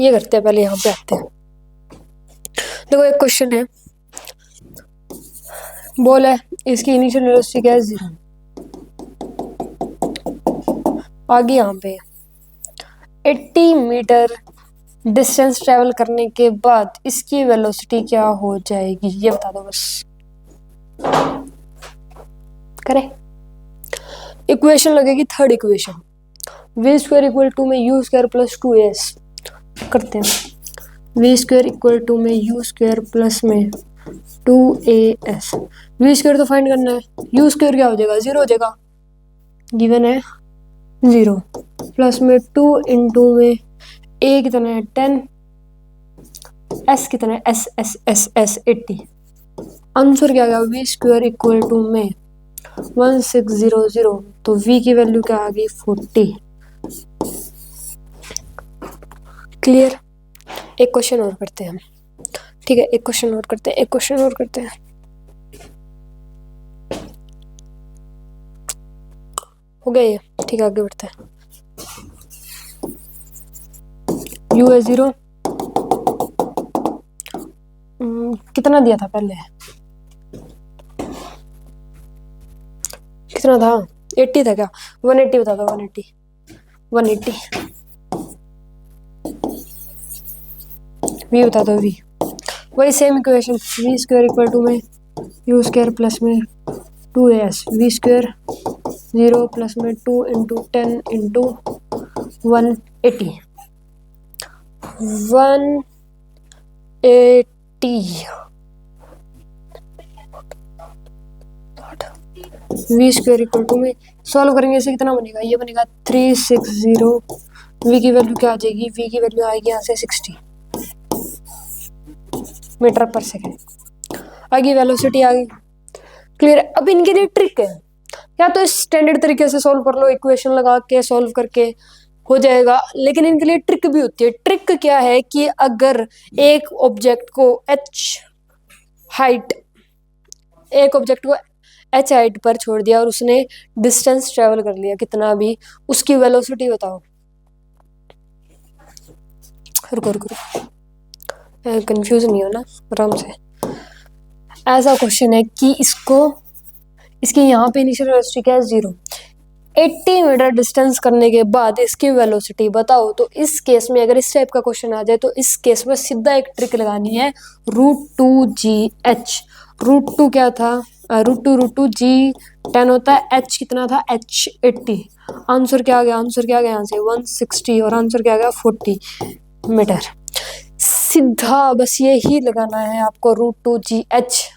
ये करते हैं, पहले यहाँ पे आते हैं। देखो एक क्वेश्चन है, बॉल है, इसकी इनिशियल वेलोसिटी क्या है 0। आगे यहाँ पे 80 मीटर डिस्टेंस ट्रेवल करने के बाद इसकी वेलोसिटी क्या हो जाएगी, ये बता दो बस। करें, इक्वेशन लगेगी third equation, v square equal to में यू स्क्वायर प्लस 2as करते हैं। वी स्क्वायर इक्वल टू में यू स्क्वायर प्लस में 2as। वी स्क्वायर तो फाइंड करना है, यू स्क्वायर क्या हो जाएगा 0 हो जाएगा, गिवन है 0, प्लस में 2 इंटू में a कितना है 10, s कितना है s 80। आंसर क्या आ गया, वी स्क्वायर इक्वल टू में 1600, तो v की वैल्यू क्या आ गई 40। क्लियर। एक क्वेश्चन और करते हैं हम, ठीक है, एक क्वेश्चन और करते हैं, एक क्वेश्चन और करते हैं। हो गया ये, ठीक है, आगे बढ़ते हैं। u है 0, कितना दिया था पहले, कितना था 80 था क्या, 180 बता दो, 180 v बता दो, v वही same equation, v square equal to में यू स्क्वायर प्लस में 2as, वी स्क्वायर 0 प्लस में 2 into 10 into 180 v square equal to में सॉल्व करेंगे, इसे कितना बनेगा, ये बनेगा 360। वी की वैल्यू क्या आ जाएगी, वी की वैल्यू आएगी यहाँ से 60 मीटर पर सेकेंड। आगे वेलोसिटी आ गई। क्लियर। अब इनके लिए ट्रिक है, या तो स्टैंडर्ड तरीके से सॉल्व कर लो, इक्वेशन लगा के सॉल्व करके हो जाएगा, लेकिन इनके लिए ट्रिक भी होती है। ट्रिक क्या है कि अगर एक ऑब्जेक्ट को h हाइट पर छोड़ दिया और उसने डिस्टेंस ट्रेवल कर लिया कितना भी, उसकी वेलोसिटी बताओ। रुको कंफ्यूज नहीं हो ना, आराम से। ऐसा क्वेश्चन है कि इसकी यहाँ पे इनिशियल वेलोसिटी क्या है 0, 80 मीटर डिस्टेंस करने के बाद इसकी वेलोसिटी बताओ। तो इस केस में अगर इस टाइप का क्वेश्चन आ जाए तो इस केस में सीधा एक ट्रिक लगानी है, √2gh। √2 क्या था, √2 g 10 होता है, h कितना था h 80। आंसर क्या आ गया, यहाँ से 160 और आंसर क्या आ गया 40 मीटर। सीधा बस ये ही लगाना है आपको, √2gh।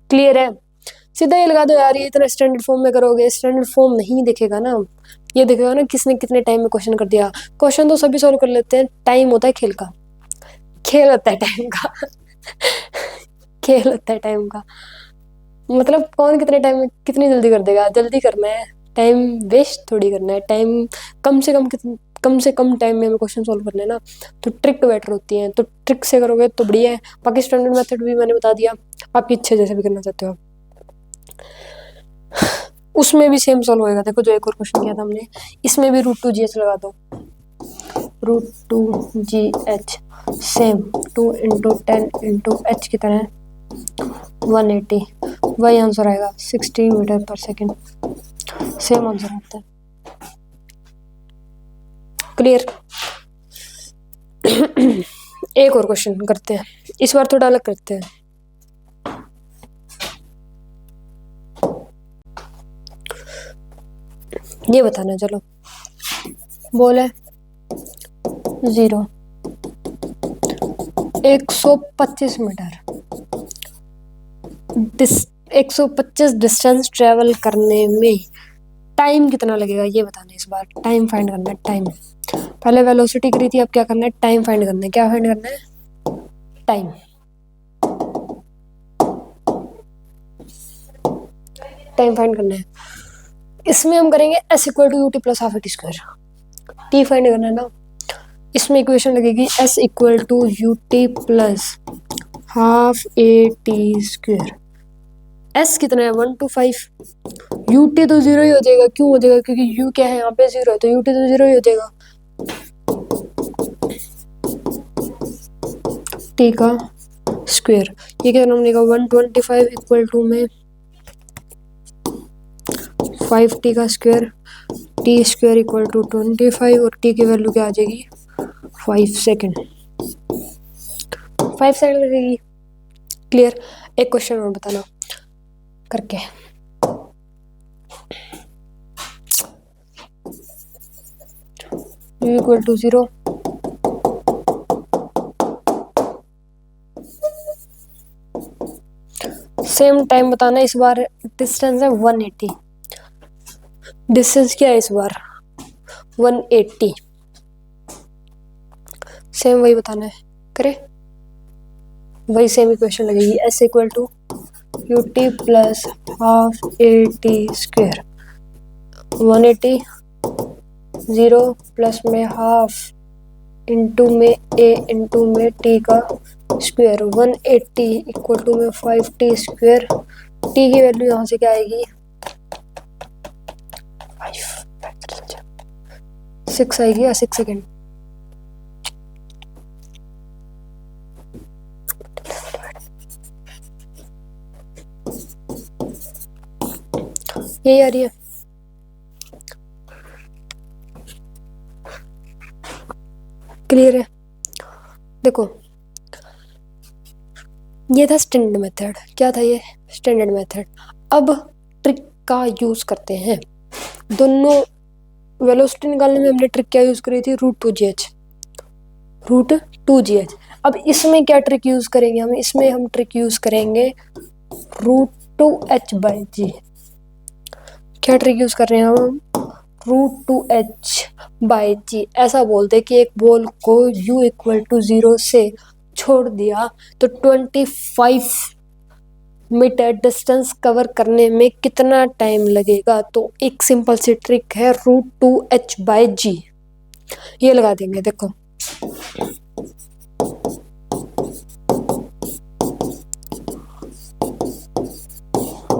क्लियर है, सीधा ये लगा दो यार। ये इतना स्टैंडर्ड फॉर्म में करोगे, स्टैंडर्ड फॉर्म नहीं दिखेगा ना, ये दिखेगा ना किसने कितने टाइम में क्वेश्चन कर दिया। क्वेश्चन तो सभी सॉल्व कर लेते हैं, टाइम होता है खेल का, खेल होता है टाइम का खेल होता है टाइम का, मतलब कौन कितने टाइम में कितनी जल्दी कर देगा। जल्दी करना है, टाइम वेस्ट थोड़ी करना है। टाइम कम से कम टाइम में हमें क्वेश्चन सॉल्व करना है ना, तो ट्रिक बेटर होती है। तो ट्रिक से करोगे तो बढ़िया है। बाकी स्टैंडर्ड मेथड भी मैंने बता दिया, आपकी इच्छा जैसे भी करना चाहते हो उसमें भी सेम सॉल्व होएगा। देखो जो एक और क्वेश्चन किया था हमने, इसमें भी √2gh लगा दो, √2gh same 2 into 10 into h कितना है 180, वही आंसर आएगा 60 metre per second. Same answer आता है। क्लियर। एक और क्वेश्चन करते हैं, इस बार थोड़ा अलग करते हैं। ये बताना, चलो बोल है 0, 125 मीटर 125 डिस्टेंस ट्रेवल करने में टाइम कितना लगेगा, ये बताना। इस बार टाइम फाइंड करना है। टाइम पहले वेलोसिटी करी थी, अब क्या करना है, टाइम फाइंड करना है। क्या फाइंड करना है, टाइम। टाइम फाइंड करना है। इसमें हम करेंगे s equal to ut plus half a t square. t find करना है ना, इसमें इक्वेशन लगेगी s equal to ut plus half a t square. s कितना है 125, ut तो 0 ही हो जाएगा। क्यों हो जाएगा, क्योंकि u क्या है यहाँ पे 0 है, तो ut तो 0 ही हो जाएगा। टी का स्क्वायर। ये क्या नाम लेगा 125 इक्वल टू में 5t का square, t square equal to 25 और टी की वैल्यू क्या आ जाएगी 5 सेकेंड। 5 सेकेंड लगेगी। क्लियर। एक क्वेश्चन और बताना करके। u इक्वल टू 0, सेम टाइम बताना। इस बार डिस्टेंस है 180, डिस्टेंस क्या है इस बार 180, सेम वही बताना है। करे वही सेम इक्वेशन लगेगी। s equal to u t plus half a t square, 180 0 plus में हाफ इंटू में a इंटू में t का स्क्वायर, 180 इक्वल टू में 5t स्क्वायर। t की वैल्यू यहाँ से क्या आएगी 6 आएगी या 6 सेकेंड। यही आ रही है। क्लियर है। देखो ये था स्टैंडर्ड मेथड। क्या था ये स्टैंडर्ड मेथड। अब ट्रिक का यूज करते हैं। दोनों वेलोसिटी निकालने में हमने ट्रिक क्या यूज करी थी रूट टू जी एच। अब इसमें क्या ट्रिक यूज करेंगे हम, इसमें हम ट्रिक यूज करेंगे रूट टू एच बाई जी। क्या ट्रिक यूज कर रहे हैं हम रूट टू एच बाई जी। ऐसा बोलते कि एक बॉल को u इक्वल टू 0 से छोड़ दिया तो 25 मीटर डिस्टेंस कवर करने में कितना टाइम लगेगा। तो एक सिंपल सी ट्रिक है रूट टू एच बाई जी, ये लगा देंगे। देखो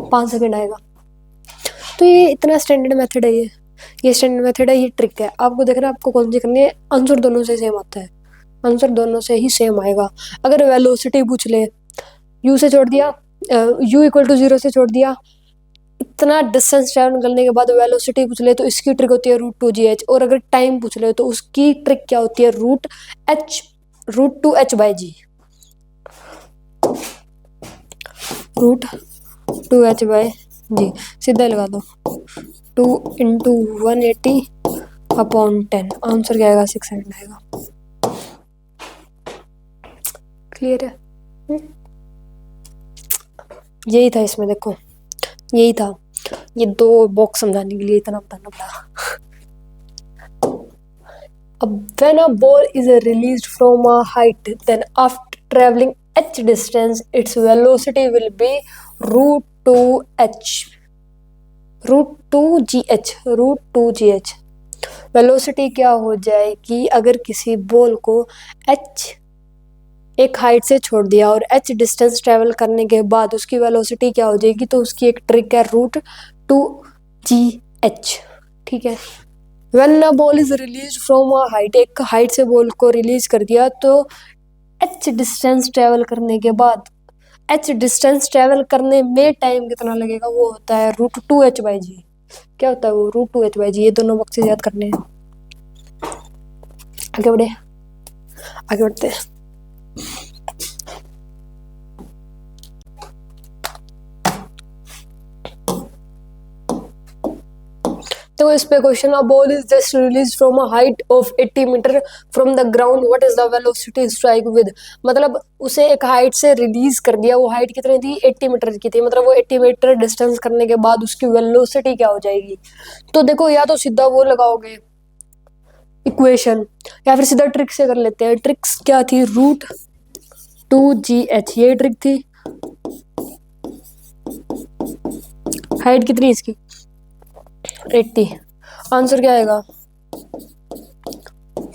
5 सेकेंड आएगा। तो ये इतना स्टैंडर्ड मेथड है। ये स्टैंडर्ड मेथड है, ये ट्रिक है। आपको देखना है आपको कौन सी करनी है। आंसर दोनों से सेम आता है, आंसर दोनों से ही सेम आएगा। अगर वेलोसिटी पूछ ले, u से छोड़ दिया, u इक्वल टू 0 से छोड़ दिया, इतना डिस्टेंस ट्रैवल करने के बाद वेलोसिटी पूछ ले तो इसकी ट्रिक होती है रूट टू जी एच। और अगर टाइम पूछ ले तो उसकी ट्रिक क्या होती है root two H by G. Root two H by G सीधा लगा दो। 2 इंटू 180 अपॉन 10, आंसर क्या आएगा 6 सेकेंड आएगा। क्लियर है। यही था इसमें। देखो यही था, ये 2 बॉक्स समझाने के लिए इतना बताना पड़ा। अब when a ball is released from a height, then after traveling h distance, its velocity will be root 2gh। Velocity क्या हो जाएगी अगर किसी बॉल को h एक हाइट से छोड़ दिया और h डिस्टेंस ट्रेवल करने के बाद उसकी वेलोसिटी क्या हो जाएगी। तो उसकी एक ट्रिक है रूट टू जी एच। ठीक है। When a ball is released from a height, एक हाइट से बॉल को रिलीज कर दिया तो h डिस्टेंस ट्रेवल करने के बाद h डिस्टेंस ट्रेवल करने में टाइम कितना लगेगा, वो होता है रूट टू एच बाई जी। क्या होता है वो रूट टू एच बाई जी। ये दोनों बॉक्सेस याद करने हैं। आगे बढ़ते हैं। तो इस पे question, a ball is just release from a height of 80 metre from the ground, what is the velocity strike with. मतलब उसे एक हाइट से रिलीज कर दिया, वो हाइट कितनी थी 80 मीटर की थी। मतलब वो 80 मीटर डिस्टेंस करने के बाद उसकी वेलोसिटी क्या हो जाएगी। तो देखो या तो सीधा वो लगाओगे इक्वेशन या फिर सीधा ट्रिक से कर लेते हैं। ट्रिक्स क्या थी रूट टू जी एच, ये ट्रिक थी। हाइट कितनी इसकी 80, आंसर क्या आएगा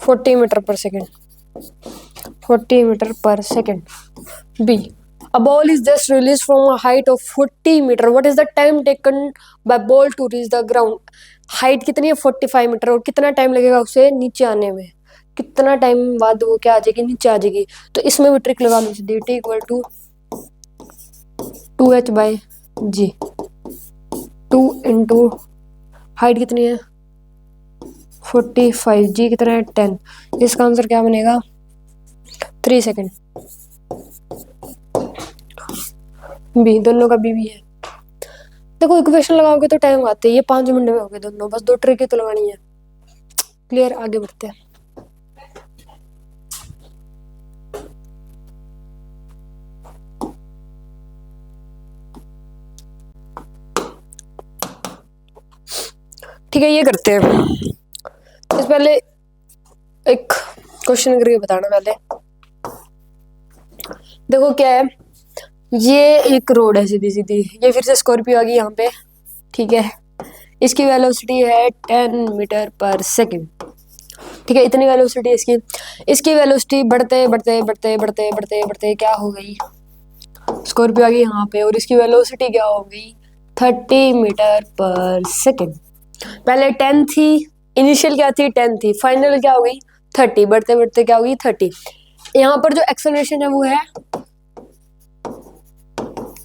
40 metre per second. 40 metre per second. B, a ball is just released from a height of 40 meter, what is the time taken by ball to reach the ground। Height कितनी है 45 metre और कितना time लगेगा उसे नीचे आने में। कितना टाइम बाद वो क्या आ जाएगी, नीचे आ जाएगी। तो इसमें भी ट्रिक लगा लो सीधी, T equal to 2h/g, 2 into height कितनी है 45, जी कितना है 10। इसका आंसर क्या बनेगा 3 सेकेंड। बी, दोनों का बी है। देखो इक्वेशन लगाओगे तो टाइम आते हैं, ये 5 मिनट में हो गए दोनों, बस 2 ट्रिक तो लगानी है। क्लियर, आगे बढ़ते हैं। ठीक है, ये करते हैं। इस पहले एक क्वेश्चन करके बताना पहले। देखो क्या है, ये एक रोड है सीधी सीधी, ये फिर से स्कॉर्पियो आ गई यहाँ पे, ठीक है। इसकी वेलोसिटी है 10 मीटर पर सेकेंड, ठीक है, इतनी वेलोसिटी है इसकी। इसकी वेलोसिटी बढ़ते बढ़ते बढ़ते बढ़ते बढ़ते बढ़ते क्या हो गई, स्कॉर्पियो आ गई यहाँ पे, और इसकी वेलोसिटी क्या हो गई 30 मीटर पर सेकेंड। पहले 10 थी, इनिशियल क्या थी 10 थी, फाइनल क्या हो गई 30, बढ़ते बढ़ते क्या होगी 30। यहाँ पर जो एक्सेलरेशन है वो है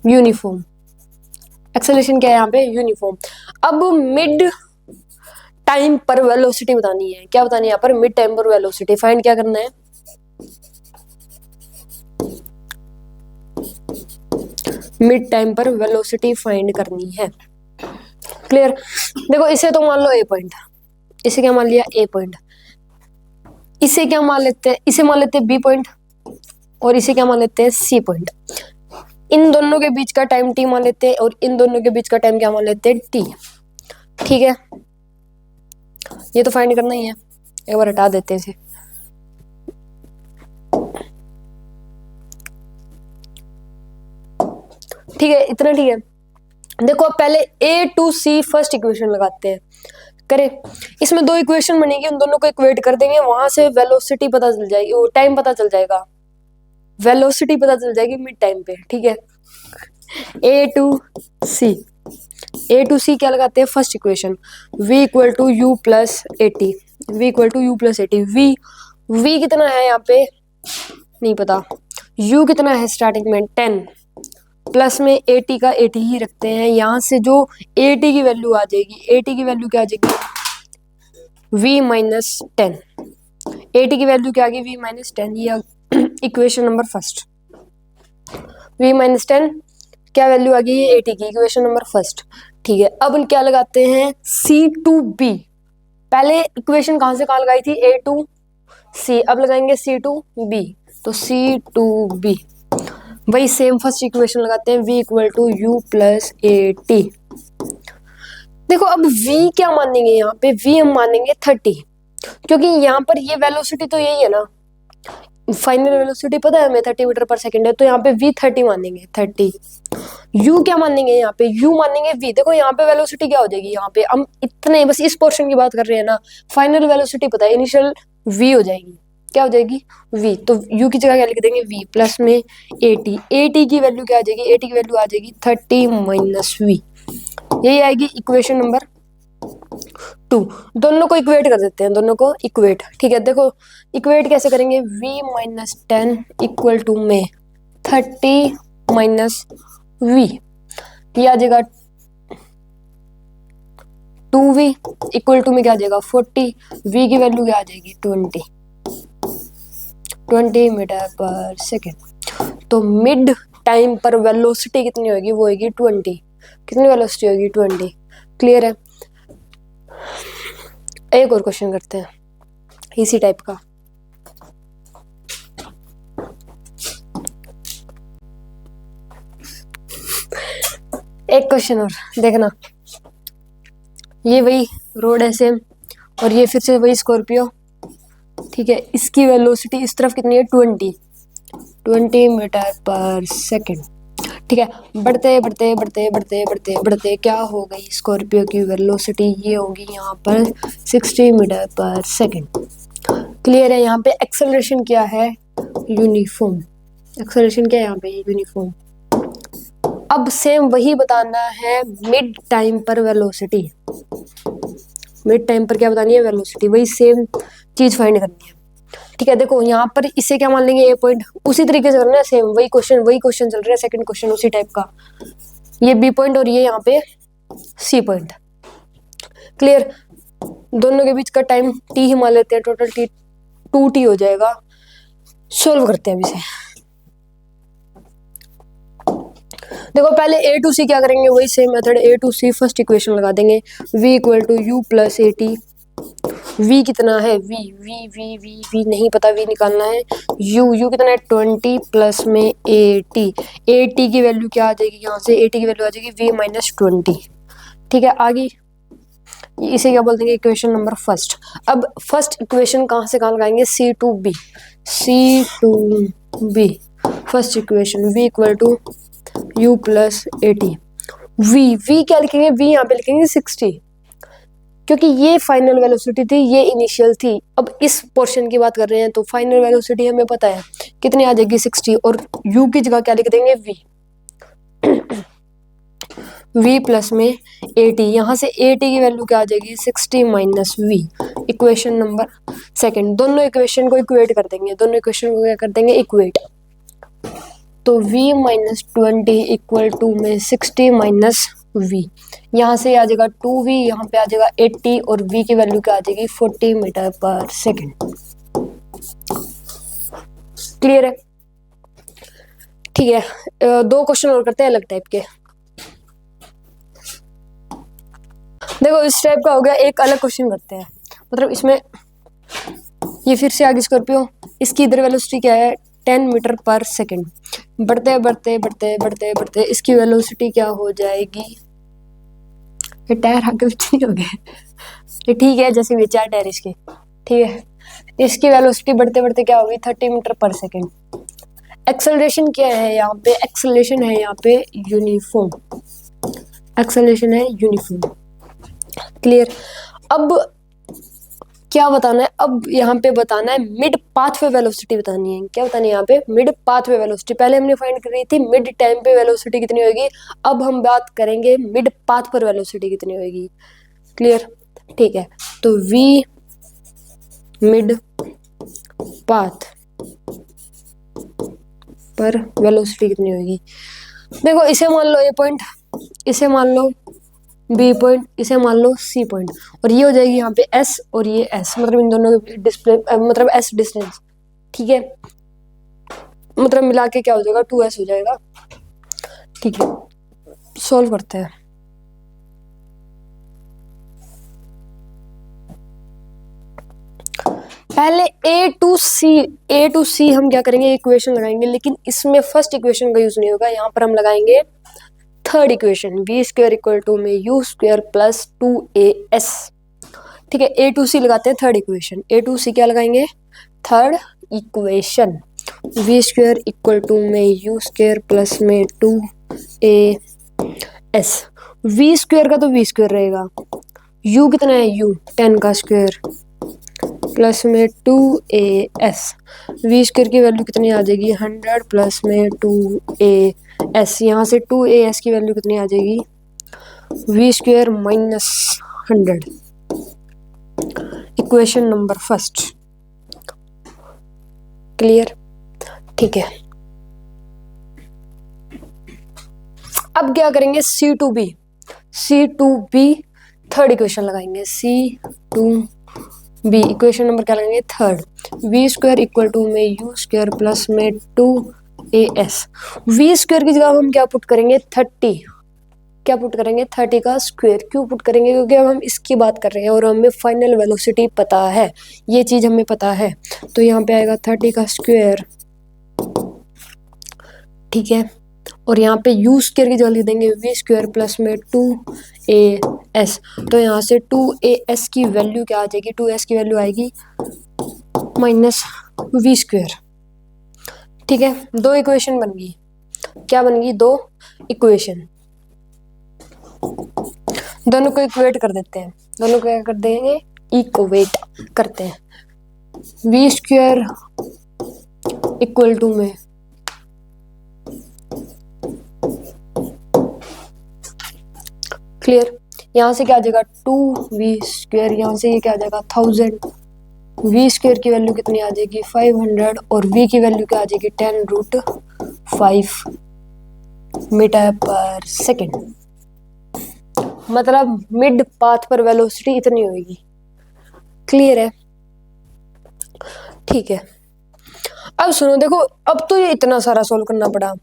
यूनिफॉर्म, एक्सेलरेशन क्या है यहाँ पे यूनिफॉर्म। अब मिड टाइम पर वेलोसिटी बतानी है, क्या बतानी है यहाँ पर मिड टाइम पर वेलोसिटी फाइंड क्या करना है, मिड टाइम पर वेलोसिटी फाइंड करनी है। क्लियर, देखो इसे तो मान लो ए पॉइंट, इसे क्या मान लिया ए पॉइंट, इसे क्या मान लेते हैं, इसे मान लेते हैं बी पॉइंट, और इसे क्या मान लेते हैं सी पॉइंट। इन दोनों के बीच का टाइम टी मान लेते हैं, और इन दोनों के बीच का टाइम क्या मान लेते हैं टी, ठीक है। ये तो फाइंड करना ही है, एक बार हटा देते हैं इसे। ठीक है, इतना ठीक है। देखो अब पहले ए टू सी फर्स्ट इक्वेशन लगाते हैं, करें। इसमें 2 इक्वेशन बनेगी, उन दोनों को इक्वेट कर देंगे, वहां से वेलोसिटी पता चल जाएगी, वो टाइम पता चल जाएगा, वेलोसिटी पता चल जाएगी मिड टाइम पे, ठीक है। ए टू सी, ए टू सी क्या लगाते हैं first equation, v equal to u plus A t, v equal to u plus A t. V कितना है यहाँ पे नहीं पता, u कितना है स्टार्टिंग में 10, प्लस में ए टी का ए टी ही रखते हैं। यहाँ से जो ए टी की वैल्यू आ जाएगी, ए टी की वैल्यू क्या आ जाएगी v माइनस 10, ए टी की वैल्यू क्या आ गई v माइनस 10, ये equation number first. v minus 10 क्या वैल्यू आ गई है ए टी की, इक्वेशन नंबर फर्स्ट, ठीक है। अब क्या लगाते हैं सी टू बी, पहले इक्वेशन कहां से कहां लगाई थी ए टू सी, अब लगाएंगे सी टू बी, तो सी टू बी वही सेम फर्स्ट इक्वेशन लगाते हैं, v equal to u plus A t. देखो अब v क्या मानेंगे यहाँ पे, v हम मानेंगे 30, क्योंकि यहाँ पर ये वेलोसिटी तो यही है ना, फाइनल वेलोसिटी पता है हमें 30 मीटर पर सेकंड है, तो यहाँ पे v 30 मानेंगे 30। u क्या मानेंगे यहाँ पे, u मानेंगे v। देखो यहाँ पे वेलोसिटी क्या हो जाएगी, यहाँ पे हम इतने बस इस पोर्शन की बात कर रहे हैं ना, फाइनल वेलोसिटी पता है इनिशियल v हो जाएगी, क्या हो जाएगी v, तो u की जगह क्या लिख देंगे v प्लस में ए टी की वैल्यू क्या आ जाएगी, ए टी की वैल्यू आ जाएगी 30 माइनस वी, यही आएगी इक्वेशन नंबर 2। दोनों को इक्वेट कर देते हैं, दोनों को इक्वेट, ठीक है। देखो इक्वेट कैसे करेंगे, v माइनस 10 इक्वल टू में 30 माइनस v, ये आ जाएगा 2v इक्वल टू में क्या आ जाएगा 40, v की वैल्यू क्या आ जाएगी 20 मीटर पर सेकेंड। तो मिड टाइम पर वेलोसिटी कितनी होगी, वो होगी 20, कितनी वेलोसिटी होगी 20। क्लियर है, एक और क्वेश्चन करते हैं इसी टाइप का। एक क्वेश्चन और देखना, ये वही रोड है सेम, और ये फिर से वही स्कॉर्पियो, ठीक है। इसकी वेलोसिटी इस तरफ कितनी है 20 मीटर पर सेकेंड, ठीक है। बढ़ते बढ़ते बढ़ते बढ़ते बढ़ते बढ़ते क्या हो गई स्कॉर्पियो की वेलोसिटी, ये होगी यहाँ पर 60 मीटर पर सेकेंड। क्लियर है, यहाँ पे एक्सेलरेशन क्या है यूनिफॉर्म, एक्सेलरेशन क्या है यहाँ पे यूनिफॉर्म। अब सेम वही बताना है मिड टाइम पर वेलोसिटी, मिड टाइम पर क्या बतानी है वेलोसिटी, वही सेम चीज फाइंड करनी है। ठीक है, देखो यहाँ पर इसे क्या मान लेंगे, ए पॉइंट। उसी तरीके से करना है, सेम वही क्वेश्चन चल रहा है, सेकंड क्वेश्चन उसी टाइप का। ये बी पॉइंट और ये यहाँ पे सी पॉइंट। क्लियर। दोनों के बीच का टाइम टी ही मान लेते हैं, टोटल टी 2t हो जाएगा। सोल्व करते हैं अब इसे। देखो पहले ए टू सी क्या करेंगे, वही same method, A to C first equation लगा देंगे, v equal to u plus A T. v कितना है, v नहीं पता, v निकालना है। u कितना है 20 प्लस में ए टी की वैल्यू क्या आ जाएगी, यहाँ से ए टी की वैल्यू आ जाएगी v माइनस 20। ठीक है, आगे इसे क्या बोल देंगे, इक्वेशन नंबर फर्स्ट। अब फर्स्ट इक्वेशन कहाँ से कहाँ लगाएंगे, C to B first equation, v equal to u plus A T. v क्या लिखेंगे, v यहाँ पे लिखेंगे 60, क्योंकि ये फाइनल वेलोसिटी थी, ये इनिशियल थी। अब इस पोर्शन की बात कर रहे हैं तो फाइनल वेलोसिटी हमें पता है कितनी आ जाएगी 60, और u की जगह क्या लिख देंगे v प्लस में ए टी। यहाँ से ए टी की वैल्यू क्या आ जाएगी 60 minus v। Equation number second, दोनों इक्वेशन को इक्वेट कर देंगे, दोनों इक्वेशन को क्या कर देंगे, इक्वेट। तो v माइनस 20 इक्वल टू में 60 माइनस v, यहाँ से आ जाएगा 2v, यहाँ पे आ जाएगा 80, और v की वैल्यू क्या आ जाएगी 40 मीटर पर सेकेंड। क्लियर है। ठीक है, दो क्वेश्चन और करते हैं अलग टाइप के। देखो इस टाइप का हो गया, एक अलग क्वेश्चन करते हैं, मतलब इसमें ये फिर से आगे स्कॉर्पियो, इसकी इधर वेलोसिटी क्या है 10 मीटर पर सेकेंड। बढ़ते बढ़ते बढ़ते बढ़ते बढ़ते इसकी वेलोसिटी क्या हो जाएगी, ये टायर आगे पीछे नहीं हो गए, ये ठीक है, जैसे भी 4 टायर इसके, ठीक है। इसकी वेलोसिटी बढ़ते बढ़ते क्या होगी 30 मीटर पर सेकेंड। एक्सेलरेशन क्या है यहाँ पे, एक्सेलरेशन है यहाँ पे यूनिफॉर्म, एक्सेलरेशन है यूनिफॉर्म। क्लियर। अब क्या बताना है, अब यहाँ पे बताना है मिड पाथ पे वेलोसिटी बतानी है। क्या बतानी है यहाँ पे, मिड पाथ पे वेलोसिटी। पहले हमने फाइंड करी थी मिड टाइम पे वेलोसिटी कितनी होगी, अब हम बात करेंगे मिड पाथ पर वेलोसिटी कितनी होगी। क्लियर। ठीक है, तो v मिड पाथ पर वेलोसिटी कितनी होगी। देखो इसे मान लो a पॉइंट, इसे मान लो b पॉइंट, इसे मान लो c पॉइंट, और ये हो जाएगी यहाँ पे s और ये s, मतलब इन दोनों के डिस्प्ले मतलब s डिस्टेंस। ठीक है, मतलब मिला के क्या हो जाएगा 2s हो जाएगा। ठीक है, सॉल्व करते हैं। पहले a टू c हम क्या करेंगे, इक्वेशन लगाएंगे, लेकिन इसमें फर्स्ट इक्वेशन का यूज नहीं होगा, यहाँ पर हम लगाएंगे third equation, v square equal to में u स्क्वायर प्लस 2as। ठीक है, a टू c लगाते हैं third equation, a to c क्या लगाएंगे, third equation, v square equal to में u स्क्वायर प्लस में 2as। v स्क्वायर का तो v स्क्वायर रहेगा, u कितना है u 10 का स्क्वायर प्लस में 2as। v स्क्वायर की वैल्यू कितनी आ जाएगी 100 प्लस में 2as, यहाँ से 2as की वैल्यू कितनी आ जाएगी v square minus 100। Equation number first. Clear. ठीक है, अब क्या करेंगे c to b third equation लगाएंगे, c to b equation number क्या लगाएंगे third, v square equal to में u स्क्वायर प्लस में 2as। v स्क्वायर की जगह हम क्या पुट करेंगे 30, क्या पुट करेंगे 30 का स्क्वायर। क्यों पुट करेंगे, क्योंकि अब हम इसकी बात कर रहे हैं और हमें फाइनल वेलोसिटी पता है, ये चीज हमें पता है, तो यहाँ पे आएगा 30 का स्क्वायर। ठीक है, और यहाँ पे u स्क्वायर की जगह लिख देंगे v स्क्वायर प्लस में 2as। तो यहाँ से 2as की वैल्यू क्या आ जाएगी, 2s की वैल्यू आएगी माइनस v स्क्वायर। ठीक है, दो इक्वेशन बन गई, क्या बन गई, दो इक्वेशन। दोनों को इक्वेट कर देते हैं, दोनों को क्या कर देंगे, इक्वेट करते हैं। v स्क्वायर इक्वल टू में क्लियर, यहाँ से क्या आ जाएगा 2v स्क्वायर, यहाँ से ये क्या आ जाएगा 1000 वी स्क्वायर की वैल्यू कितनी आ जाएगी 500 और वी की वैल्यू क्या आ जाएगी 10√5 मीटर पर सेकेंड। मतलब मिड पाथ पर वेलोसिटी इतनी होगी। क्लियर है? ठीक है, अब सुनो, देखो अब तो ये इतना सारा सॉल्व करना पड़ा,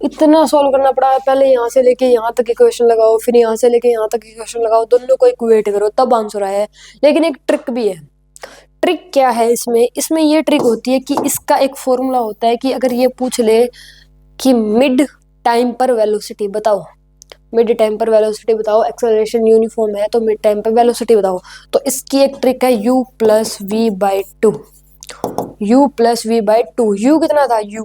इतना सॉल्व करना पड़ा। पहले यहाँ से लेके यहाँ तक इक्वेशन लगाओ, फिर यहाँ से लेके यहाँ तक इक्वेशन लगाओ, दोनों को इक्वेट करो तब आंसर आया है। लेकिन एक ट्रिक भी है। ट्रिक क्या है इसमें? इसमें ये ट्रिक होती है कि इसका एक फॉर्मूला होता है कि अगर ये पूछ ले कि मिड टाइम पर वेलोसिटी बताओ, मिड टाइम पर वेलोसिटी बताओ, एक्सेलरेशन यूनिफॉर्म है तो मिड टाइम पर वेलोसिटी बताओ, तो इसकी एक ट्रिक है u plus v by two. U plus v by two, u कितना था u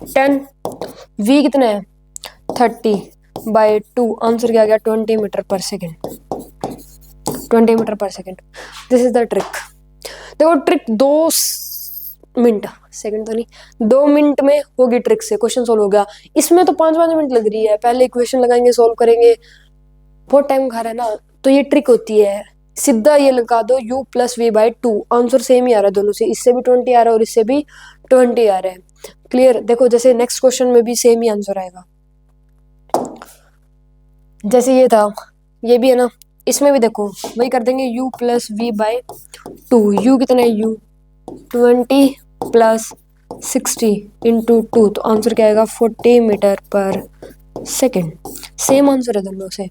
10, v कितना है 30/2, आंसर क्या आ गया 20 metre per second. 20 metre per second, this is the trick. देखो ट्रिक 2 मिनट, सेकंड तो नहीं, 2 मिनट में होगी ट्रिक से क्वेश्चन सोल्व हो गया। इसमें तो 5-5 मिनट लग रही है, पहले इक्वेशन लगाएंगे, सोल्व करेंगे, बहुत टाइम खा रहा है ना। तो ये ट्रिक होती है, सीधा ये लगा दो u plus v by two, answer same ही आ रहा है दोनों से, इससे भी 20 आ रहा है और इससे भी 20 आ रहा है। क्लियर? देखो जैसे नेक्स्ट क्वेश्चन में भी सेम ही आंसर आएगा, जैसे ये था ये भी है ना, इसमें भी देखो वही कर देंगे u plus v by two. U कितना है u 20 प्लस 60 इंटू 2, तो आंसर क्या आएगा 40 metre per second. Same answer है दोनों से।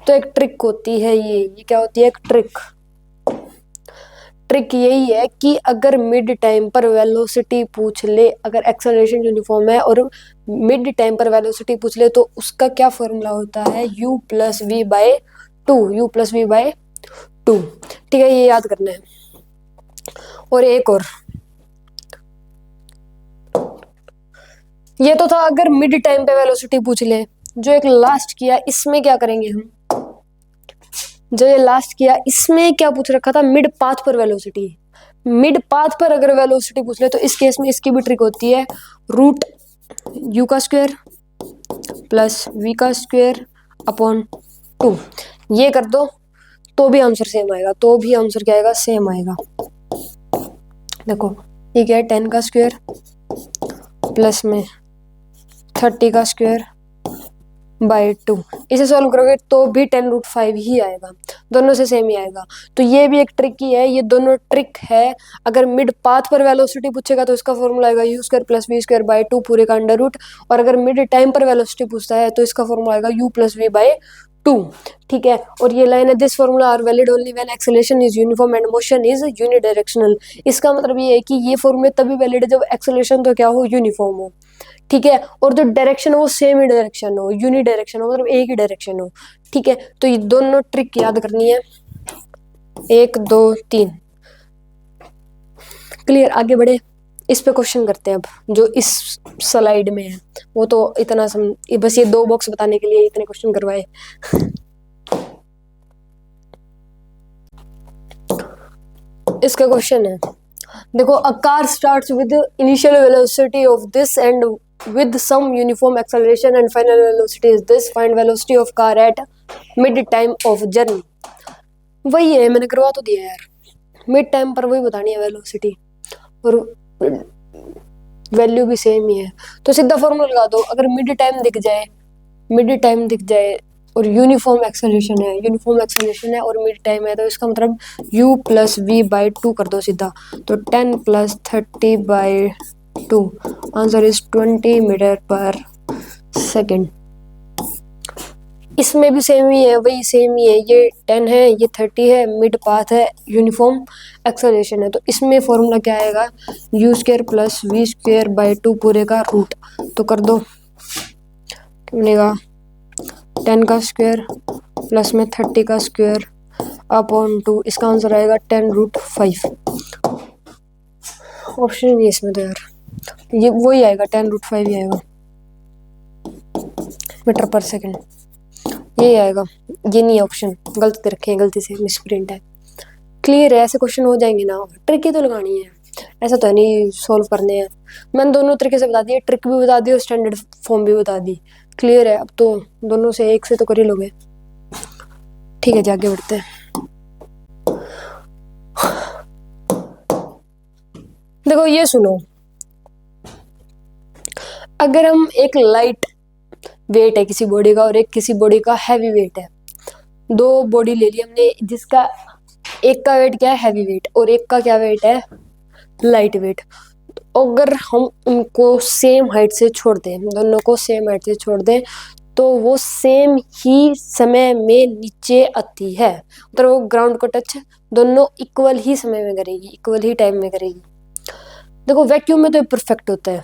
तो एक ट्रिक होती है ये क्या होती है? एक ट्रिक। ट्रिक यही है कि अगर मिड टाइम पर वेलोसिटी पूछ ले, अगर एक्सेलरेशन यूनिफॉर्म है और मिड टाइम पर वेलोसिटी पूछ ले, तो उसका क्या फॉर्मूला होता है? u plus v by two, u plus v by two. ठीक है, ये याद करना है। और एक और, ये तो था अगर मिड टाइम पे वेलोसिटी पूछ ले। जो एक लास्ट किया इसमें क्या करेंगे हम? जो ये लास्ट किया इसमें क्या पूछ रखा था? मिड पाथ पर वेलोसिटी। मिड पाथ पर अगर वेलोसिटी पूछ ले तो इस केस में इसकी भी ट्रिक होती है, रूट यू का स्क्वायर प्लस वी का स्क्वायर अपॉन 2। ये कर दो तो भी आंसर सेम आएगा, तो भी आंसर क्या आएगा? सेम आएगा। देखो ये क्या है 10 का स्क्वायर प्लस में 30 का स्क्वायर बाई 2, इसे सॉल्व करोगे तो भी 10√5 ही आएगा, दोनों से सेम ही आएगा। तो ये भी एक ट्रिक ही है, ये दोनों ट्रिक है। अगर मिड पाथ पर वेलोसिटी पूछेगा तो इसका फॉर्मूला आएगा u square plus v square by 2 पूरे का अंडर रूट, और अगर मिड टाइम पर वेलोसिटी पूछता है तो इसका फॉर्मूला आएगा u प्लस वी बाई 2। ठीक है, और ये लाइन है, this formula are valid only when acceleration is uniform and motion is unidirectional. इसका मतलब ये है कि ये फॉर्मूले तभी वैलिड है जब एक्सेलरेशन तो क्या हो? यूनिफॉर्म हो। ठीक है, और जो डायरेक्शन हो वो सेम ही डायरेक्शन हो, यूनि डायरेक्शन हो, मतलब एक ही डायरेक्शन हो। ठीक है, तो ये दोनों ट्रिक याद करनी है, 1 2 3। क्लियर? आगे बढ़े, इस पे क्वेश्चन करते हैं अब, जो इस स्लाइड में है। वो तो इतना बस ये 2 बॉक्स बताने के लिए इतने क्वेश्चन करवाए। इसका क्वेश्चन है, देखो, a car starts with initial velocity of this and with some uniform acceleration and final velocity is this, find velocity of car at mid time of journey। वही है, मैंने करवा तो दिया यार, मिड टाइम पर वही बतानी है वेलोसिटी, और वैल्यू भी सेम ही है। तो सीधा फॉर्मूला लगा दो, अगर मिड टाइम दिख जाए और यूनिफॉर्म एक्सेलरेशन है और मिड टाइम है, तो इसका मतलब u plus v by two कर दो सीधा, तो 10 plus 30/2, answer is 20 metre per second. इसमें भी सेम ही है, वही सेम ही है, ये 10 है, ये 30 है, मिड पाथ है, यूनिफॉर्म एक्सेलरेशन है। तो इसमें फॉर्मूला क्या आएगा? u square plus v square by 2 पूरे का रूट, तो कर दो, बनेगा 10 का स्क्वायर प्लस में 30 का स्क्वायर अपॉन 2, इसका आंसर आएगा 10√5। ऑप्शन नहीं इसमें तो यार, ये वही आएगा 10√5 ही आएगा मीटर पर सेकेंड, यही आएगा। ये नहीं ऑप्शन, गलत रखे हैं, गलती से मिसप्रिंट है। क्लियर है? ऐसे क्वेश्चन हो जाएंगे ना, ट्रिक ही तो लगानी है, ऐसा तो नहीं सॉल्व करने हैं। मैंने दोनों तरीके से बता दिए, ट्रिक भी बता दी और स्टैंडर्ड फॉर्म भी बता दी। क्लियर है? अब तो दोनों से एक से तो कर ही लोगे। ठीक है जी, आगे बढ़ते हैं। देखो ये सुनो, अगर हम एक लाइट वेट है किसी बॉडी का और एक किसी बॉडी का हैवी वेट है, दो बॉडी ले ली हमने, जिसका एक का वेट क्या है हैवी वेट और एक का क्या वेट है लाइट वेट। अगर हम उनको सेम हाइट से छोड़ दें, दोनों को सेम हाइट से छोड़ दें, तो वो सेम ही समय में नीचे आती है, मतलब वो ग्राउंड को टच दोनों इक्वल ही समय में करेगी, इक्वल ही टाइम में करेगी। देखो वैक्यूम में तो ये परफेक्ट होता है,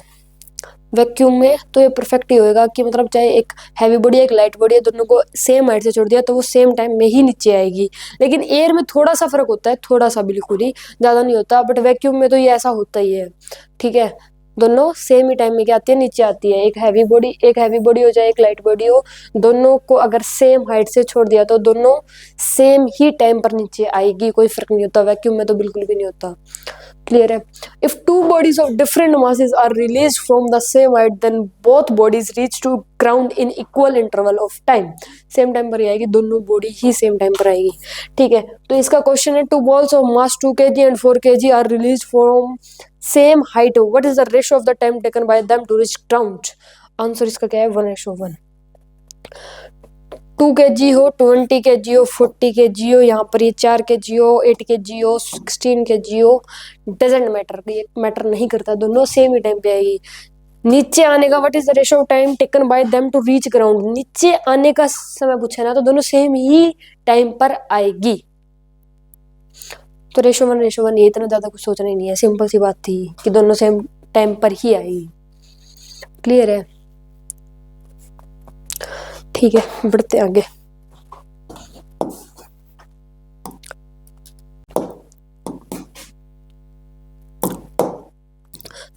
वैक्यूम में तो ये परफेक्ट ही होएगा कि मतलब चाहे एक हैवी बॉडी एक लाइट बॉडी है, दोनों को सेम हाइट से छोड़ दिया तो वो सेम टाइम में ही नीचे आएगी। लेकिन एयर में थोड़ा सा फर्क होता है, थोड़ा सा, बिल्कुल ही ज्यादा नहीं होता, बट वैक्यूम में तो ये ऐसा होता ही है। ठीक है, दोनों सेम ही टाइम में क्या आती है नीचे आती है। एक हैवी बॉडी हो जाए एक लाइट बॉडी हो, दोनों को अगर सेम हाइट से छोड़ दिया तो दोनों सेम ही टाइम पर नीचे आएगी, कोई फर्क नहीं होता। वैक्यूम में तो बिल्कुल भी नहीं होता। क्लियर है? If two bodies of different masses are release from the same height, then both bodies reach to ground in equal interval of time. Same time पर ही आएगी, दोनों बॉडी ही सेम टाइम पर आएगी। ठीक है, तो इसका क्वेश्चन है, two balls of mass 2 kg and 4 kg are release from same height, what is the ratio of the time taken by them to reach ground? Answer इसका क्या है 1:1। 2 kg हो, 20 kg हो, 40 kg हो, यहाँ पर ये 4 kg हो, 8 kg हो, 16 kg हो, डजेंट मैटर, ये मैटर नहीं करता, दोनों सेम ही टाइम पे आएगी। नीचे आने का what is the ratio of time taken by them to reach ground, नीचे आने का समय पूछा है ना, तो दोनों सेम ही टाइम पर आएगी। तो रेशियो 1:1, ये इतना ज्यादा कुछ सोचना ही नहीं है, सिंपल सी बात थी कि दोनों सेम टाइम पर ही आएगी। क्लियर है? ठीक है, बढ़ते आगे।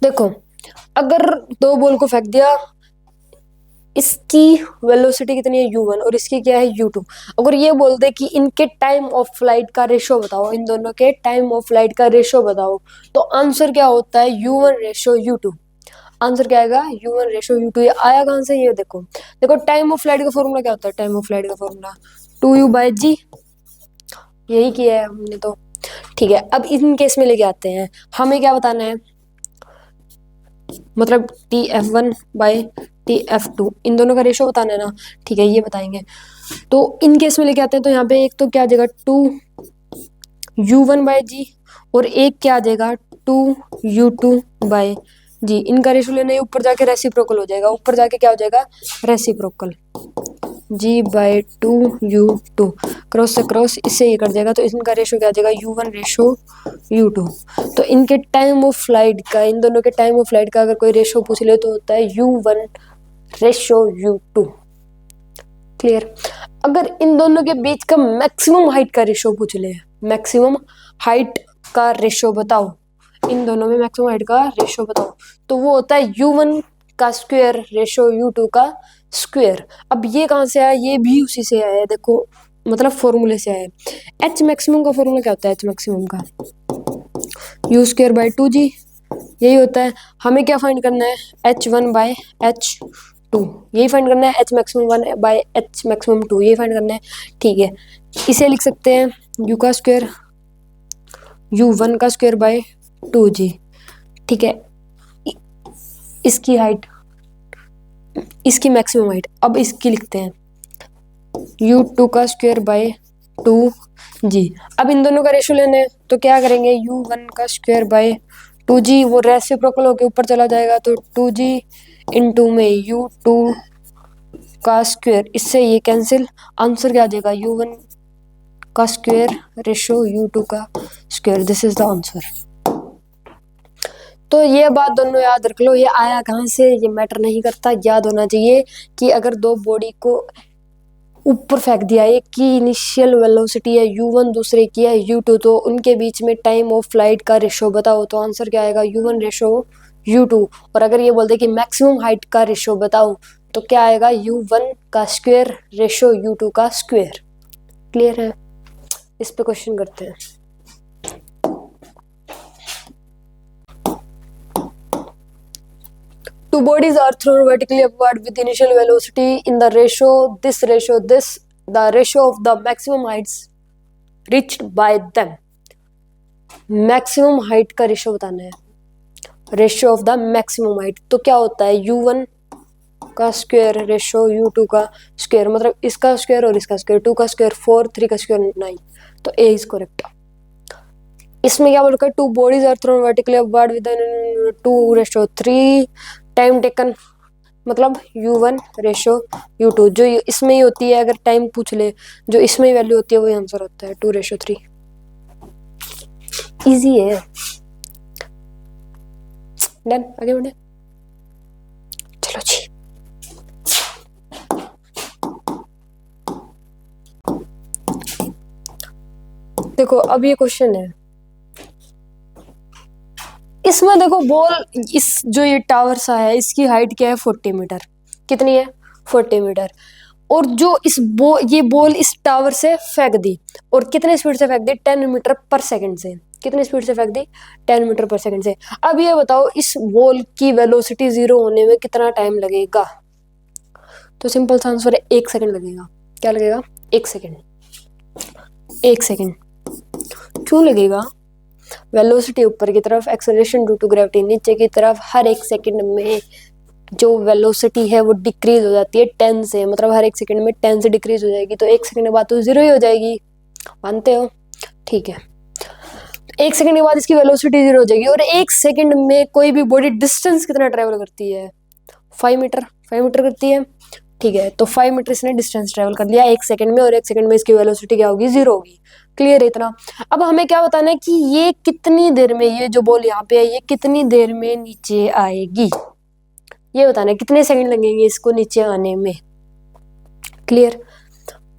देखो, अगर दो बॉल को फेंक दिया, इसकी वेलोसिटी कितनी है u1 और इसकी क्या है u2। अगर ये बोल दे कि इनके टाइम ऑफ फ्लाइट का रेशो बताओ, इन दोनों के टाइम ऑफ फ्लाइट का रेशो बताओ, तो आंसर क्या होता है u1:u2। आंसर क्या आएगा u1:u2। ये आया कहां से? ये देखो, देखो टाइम ऑफ फ्लाइट का फॉर्मूला क्या होता है? टाइम ऑफ फ्लाइट का फॉर्मूला 2u/g, यही किया है हमने तो। ठीक है, अब इन केस में लेके आते हैं, हमें क्या बताना है, मतलब TF1/TF2, इन दोनों का रेशो बताना है ना। ठीक है, ये बताएंगे। तो इन केस में लेके आते हैं, तो यहाँ पे एक तो क्या आ जाएगा 2u1/g और एक क्या आ जाएगा 2u2/g। इनका रेशो लेना है, ऊपर जाके रेसिप्रोकल हो जाएगा, ऊपर जाके क्या हो जाएगा रेसिप्रोकल, g/2u2, क्रॉस से क्रॉस इससे ये कट जाएगा, तो इनका रेशो क्या आ जाएगा u1:u2। तो इनके टाइम ऑफ फ्लाइट का, इन दोनों के टाइम ऑफ फ्लाइट का अगर कोई रेशो पूछ ले तो होता है u1:u2। क्लियर? अगर इन दोनों के बीच का मैक्सिमम हाइट का रेशो पूछ ले, मैक्सिमम हाइट का रेशो बताओ, इन दोनों में मैक्सिमम हाइट का रेशो बताओ, तो वो होता है u1 का स्क्वायर रेशो u2 का स्क्वायर। अब ये कहां से आया? ये भी उसी से आया है, देखो मतलब फॉर्मूले से आया है। एच मैक्सिमम का फॉर्मूला क्या होता है? एच मैक्सिमम का u²/2g, यही होता है। हमें क्या फाइंड करना है? h1/h2, यही फाइंड करना है। h मैक्सिमम 1/h मैक्सिमम 2, यही फाइंड करना है। ठीक है, इसे लिख सकते हैं u का स्क्वायर u1 का स्क्वायर बाय 2g। ठीक है, इसकी हाइट, इसकी मैक्सिमम हाइट, अब इसकी लिखते हैं u2 का स्क्वायर बाय 2g। अब इन दोनों का रेशो लेना है, तो क्या करेंगे u1 का स्क्वायर बाय 2g, वो रेसिप्रोकल होके ऊपर चला जाएगा, तो 2g इंटू में u2 का स्क्वायर, इससे ये कैंसिल, आंसर क्या आ जाएगा u1 का स्क्वायर रेशो u2 का square. This is the answer. तो ये बात दोनों याद रख लो, ये आया कहाँ से ये मैटर नहीं करता, याद होना चाहिए कि अगर दो बॉडी को ऊपर फेंक दिया, एक की इनिशियल वेलोसिटी है u1, दूसरे की है u2, तो उनके बीच में टाइम ऑफ फ्लाइट का रेशो बताओ, तो आंसर क्या आएगा u1:u2। और अगर ये बोलते कि मैक्सिमम हाइट का रेशो बताओ, तो क्या आएगा u1 का स्क्वायर रेशो u2 का स्क्वायर। क्लियर है? इस पे क्वेश्चन करते हैं। Two bodies are thrown vertically upward with initial velocity in the ratio this the ratio of the maximum heights reached by them. Maximum height का ratio बताना है, ratio of the maximum height. तो क्या होता है u1 का square ratio u2 का square, मतलब इसका स्क्वायर और इसका स्क्वायर, 2 का स्क्वायर 4, 3 का स्क्वायर 9, तो ए इज करेक्ट। इसमें क्या बोल रखा है, 2 bodies are thrown vertically upward with 2:3 time taken, मतलब u1 रेशियो u2, जो इसमें ही होती है, अगर टाइम पूछ ले जो इसमें वैल्यू होती है वही आंसर होता है 2:3। इजी है। डन, आगे बढ़े, चलो जी। देखो अब ये क्वेश्चन है, इसमें देखो बॉल, इस जो ये टावर सा है इसकी हाइट क्या है 40 मीटर, कितनी है 40 मीटर, और जो ये बॉल इस टावर से फेंक दी, और कितने स्पीड से फेंक दी 10 मीटर पर सेकंड से, कितनी स्पीड से फेंक दी 10 मीटर पर सेकंड से। अब ये बताओ इस बॉल की वेलोसिटी 0 होने में कितना टाइम लगेगा, तो सिंपल सा आंसर है 1 सेकंड लगेगा। क्या लगेगा 1 सेकंड, 1 सेकंड क्यों लगेगा, वेलोसिटी ऊपर की तरफ, एक्सेलरेशन ड्यू टू ग्रेविटी नीचे की तरफ, हर 1 सेकंड में जो वेलोसिटी है वो डिक्रीज हो जाती है 10 से, मतलब हर 1 सेकंड में 10 से डिक्रीज हो जाएगी, तो 1 सेकंड के बाद तो 0 ही हो जाएगी, मानते हो, ठीक है। 1 सेकंड के बाद इसकी वेलोसिटी 0 हो जाएगी, और 1 सेकंड में कोई भी बॉडी डिस्टेंस कितना ट्रेवल करती है 5 मीटर, 5 मीटर करती है, ठीक है। तो 5 मीटर इसने डिस्टेंस ट्रेवल कर लिया 1 सेकंड में, और 1 सेकंड में इसकी वेलोसिटी क्या होगी 0 होगी। क्लियर है इतना। अब हमें क्या बताना है कि ये कितनी देर में, ये जो बॉल यहाँ पे है ये कितनी देर में नीचे आएगी, ये बताना है कितने सेकंड लगेंगे इसको नीचे आने में। क्लियर,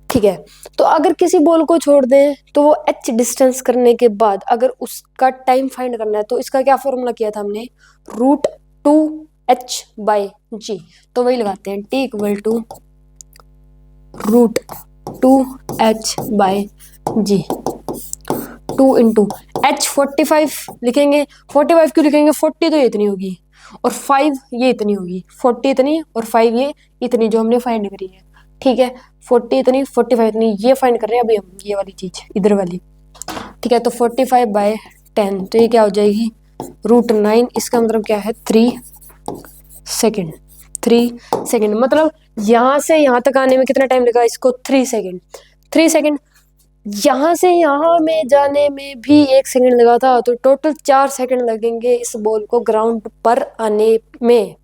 ठीक है। तो अगर किसी बॉल को छोड़ दें तो वो h डिस्टेंस करने के बाद अगर उसका टाइम फाइंड करना है, तो इसका क्या फॉर्मूला किया था हमने, √2h/g, तो वही लगाते हैं t = √2h/g, 2 × h 45 लिखेंगे, 45 क्यों लिखेंगे, 40 तो ये इतनी होगी और 5 ये इतनी होगी, 40 इतनी और 5 ये इतनी जो हमने फाइंड करी है, ठीक है। 40 इतनी 45 इतनी ये फाइंड कर रहे हैं अभी हम, ये वाली चीज इधर वाली, ठीक है। तो 45/10, तो ये क्या हो जाएगी √9, इसका मतलब क्या है 3 सेकेंड, 3 सेकेंड, मतलब यहाँ से यहाँ तक आने में कितना टाइम लगा इसको 3 सेकेंड, 3 सेकेंड। यहाँ से यहाँ में जाने में भी 1 सेकेंड लगा था, तो टोटल 4 सेकेंड लगेंगे इस बॉल को ग्राउंड पर आने में,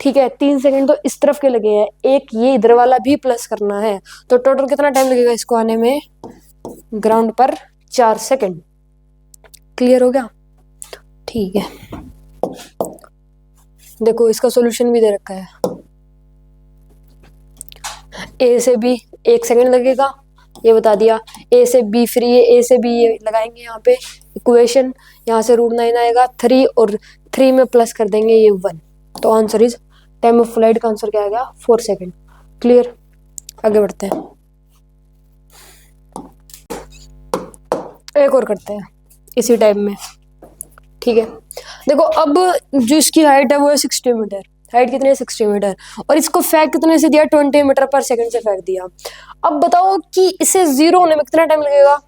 ठीक है। 3 सेकेंड तो इस तरफ के लगे हैं, एक ये इधर वाला भी प्लस करना है, तो टोटल कितना टाइम लगेगा इसको आने में ग्राउंड पर 4 सेकेंड। क्लियर हो गया, ठीक है। देखो इसका सॉल्यूशन भी दे रखा है, ए से बी 1 सेकेंड लगेगा, ये बता दिया, ए से बी फ्री है, ए से बी ये लगाएंगे यहाँ पे इक्वेशन, यहाँ से √9 आएगा 3 और 3 में प्लस कर देंगे ये 1, तो answer is time of flight का आंसर क्या आएगा 4 सेकेंड। क्लियर, आगे बढ़ते हैं, एक और करते हैं इसी टाइप में, ठीक है। देखो अब जो इसकी हाइट है वो है 60 मीटर, हाइट कितनी है 60 मीटर, और इसको फेंक कितने से दिया 20 मीटर पर सेकंड से फेंक दिया। अब बताओ कि इसे 0 होने में कितना टाइम लगेगा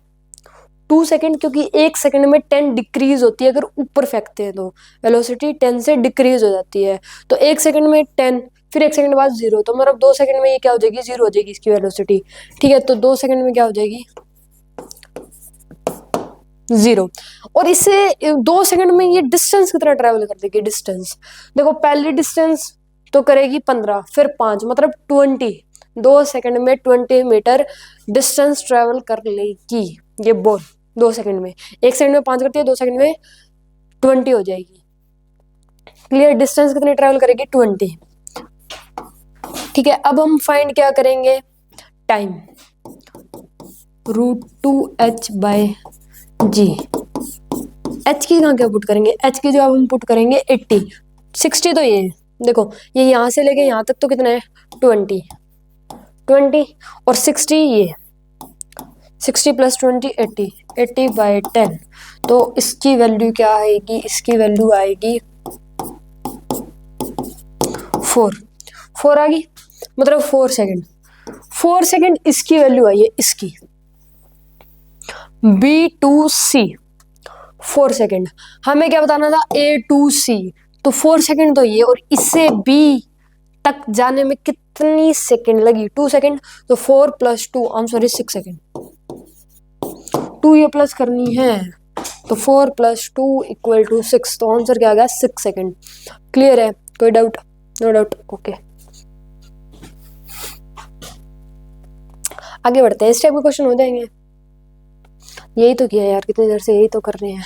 2 सेकंड, क्योंकि 1 सेकंड में 10 डिक्रीज होती है, अगर ऊपर फेंकते हैं तो वेलोसिटी 10 से डिक्रीज हो जाती है, तो 1 सेकंड में 10, फिर 1 सेकंड बाद 0, तो मतलब 2 सेकंड में ये क्या हो जाएगी 0 हो जाएगी इसकी वेलोसिटी, ठीक है। तो 2 सेकंड में क्या हो जाएगी 0, और इसे 2 सेकंड में ये डिस्टेंस कितना ट्रेवल कर देगी, डिस्टेंस देखो पहली डिस्टेंस तो करेगी 15, फिर 5, मतलब 20, 2 सेकंड में 20 मीटर डिस्टेंस ट्रेवल कर लेगी ये बॉल 2 सेकंड में, 1 सेकंड में 5 करती है, 2 सेकंड में 20 हो जाएगी। क्लियर, डिस्टेंस कितनी ट्रेवल करेगी 20, ठीक है। अब हम फाइंड क्या करेंगे टाइम, √2h/g, h की जगह क्या पुट करेंगे, h की जगह हम पुट करेंगे 80, 60 तो ये देखो ये यहाँ से लेके यहाँ तक तो कितना है 20 और 60 ये 60 + 20 80, 80/10, तो इसकी वैल्यू क्या आएगी, इसकी वैल्यू आएगी 4 आ गई, मतलब 4 सेकेंड, 4 सेकेंड इसकी वैल्यू आई है, इसकी B2C 4 सेकेंड। हमें क्या बताना था, A2C। तो 4 सेकेंड तो ये, और इससे B तक जाने में कितनी सेकेंड लगी, 2 सेकेंड। तो 4 + 2 आंसर 6 सेकेंड। 2 ये प्लस करनी है, तो 4 + 2 = 6। तो आंसर क्या आ गया, 6 सेकेंड। क्लियर है, कोई डाउट? No doubt, okay. आगे बढ़ते हैं, इस टाइप के क्वेश्चन हो जाएंगे। यही तो किया यार, कितनी देर से यही तो कर रहे हैं।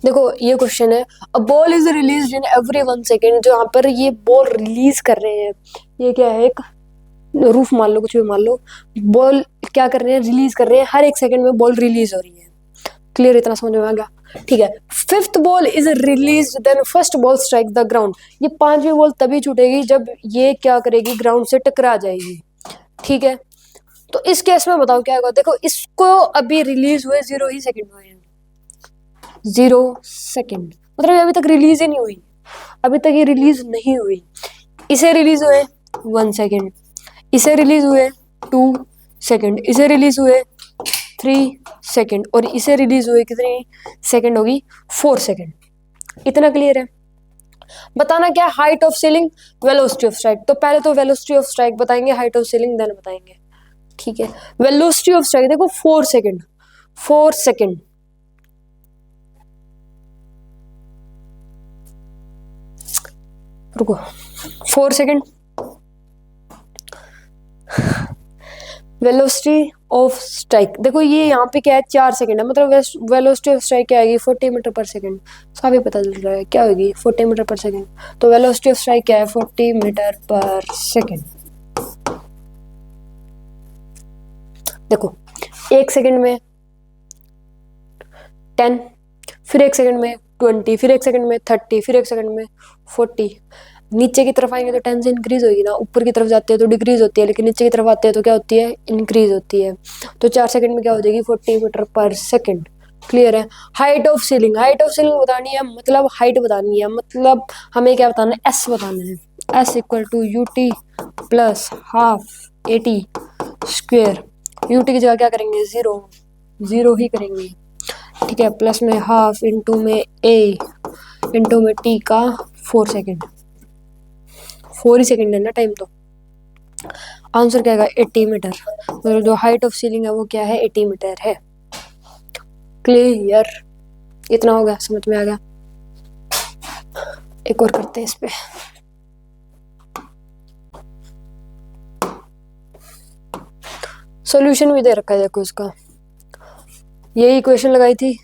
देखो ये क्वेश्चन है, अ ball is release in every 1 second. जो यहाँ पर ये बॉल रिलीज कर रहे हैं, ये क्या है, एक रूफ मान लो, कुछ भी मान लो, बॉल क्या कर रहे हैं, रिलीज कर रहे हैं। हर 1 सेकेंड में बॉल रिलीज हो रही है। क्लियर, इतना समझ में आ गया? ठीक है। 5th ball is release then first ball strike the ground. ये 5वीं बॉल तभी छूटेगी जब ये क्या करेगी, ग्राउंड से टकरा जाएगी। ठीक है, तो इस केस में बताओ क्या होगा। देखो इसको अभी रिलीज हुए 0 ही सेकेंड हुए हैं, 0 सेकेंड, मतलब अभी तक रिलीज ही नहीं हुई, अभी तक ये रिलीज नहीं हुई। इसे रिलीज हुए 1 सेकेंड, इसे रिलीज हुए 2 सेकेंड, इसे रिलीज हुए 3 सेकेंड, और इसे रिलीज हुए कितनी सेकेंड होगी, 4 सेकेंड। इतना क्लियर है? बताना क्या, height of ceiling, velocity of strike. तो पहले तो वेलोसिटी ऑफ स्ट्राइक बताएंगे, हाइट ऑफ सीलिंग देन बताएंगे। ठीक है, वेलोसिटी ऑफ स्ट्राइक देखो 4 सेकेंड, 4 सेकेंड, रुको, 4 सेकेंड वेलोसिटी ऑफ स्ट्राइक। देखो ये यहाँ पे क्या है, 4 सेकेंड है, मतलब वेलोसिटी ऑफ स्ट्राइक क्या आएगी, 40 मीटर पर सेकेंड। साफ ही पता चल रहा है क्या होगी, 40 मीटर पर सेकेंड। तो वेलोसिटी ऑफ स्ट्राइक क्या है, 40 मीटर पर सेकेंड। देखो 1 सेकेंड में 10, फिर 1 सेकेंड में 20, फिर 1 सेकेंड में 30, फिर 1 सेकेंड में 40। नीचे की तरफ आएंगे तो 10 से इंक्रीज होगी ना, ऊपर की तरफ जाते हैं तो डिक्रीज होती है, लेकिन नीचे की तरफ आते हैं तो क्या होती है, इंक्रीज होती है। तो 4 सेकेंड में क्या हो जाएगी, 40 मीटर पर सेकेंड। क्लियर है? Height of ceiling, height of ceiling बतानी है, मतलब हाइट बतानी है, मतलब हमें क्या बताना है, एस बताना है। S = UT + ½ AT square. UT की जगह क्या करेंगे, 0 ही करेंगे। ठीक है, प्लस में ½ इंटू में A इंटू में T का 4 सेकेंड, 4 ही सेकेंड है ना टाइम। तो आंसर क्या आएगा, 80 मीटर। मतलब जो हाइट ऑफ सीलिंग है वो क्या है, 80 मीटर है। क्लियर, इतना हो गया, समझ में आ गया? एक और करते हैं इस पे। सॉल्यूशन भी दे रखा है, देखो इसका, यही इक्वेशन लगाई थी,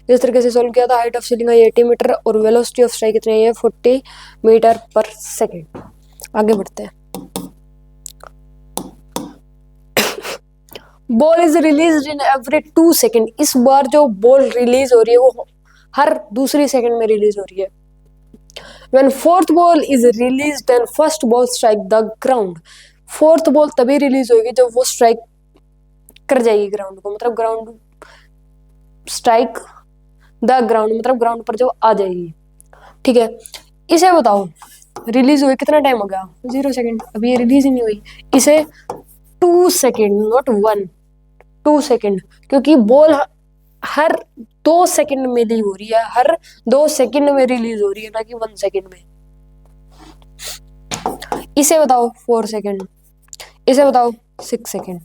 इस तरीके से सॉल्व किया था। हाइट ऑफ सीलिंग है 80 मीटर और वेलोसिटी ऑफ स्ट्राइक कितनी है, 40 मीटर पर सेकेंड। आगे बढ़ते हैं। Ball is release in every 2 second. इस बार जो बॉल रिलीज हो रही है वो हर दूसरी सेकेंड में रिलीज हो रही है। When 4th ball is released, then first ball strike the ground. 4th ball तभी रिलीज होगी जब वो स्ट्राइक कर जाएगी ग्राउंड को, मतलब ग्राउंड स्ट्राइक द ग्राउंड, मतलब ग्राउंड पर जो आ जाएगी। ठीक है, इसे बताओ रिलीज हुए कितना टाइम हो गया, 0 सेकेंड, अभी ये रिलीज ही नहीं हुई। इसे 2 सेकेंड, नॉट 1, 2 सेकेंड, क्योंकि बॉल हर 2 सेकेंड में लीव हो रही है, हर 2 सेकेंड में रिलीज हो रही है, ना कि 1 सेकेंड में। इसे बताओ 4 सेकेंड, इसे बताओ 6 सेकेंड।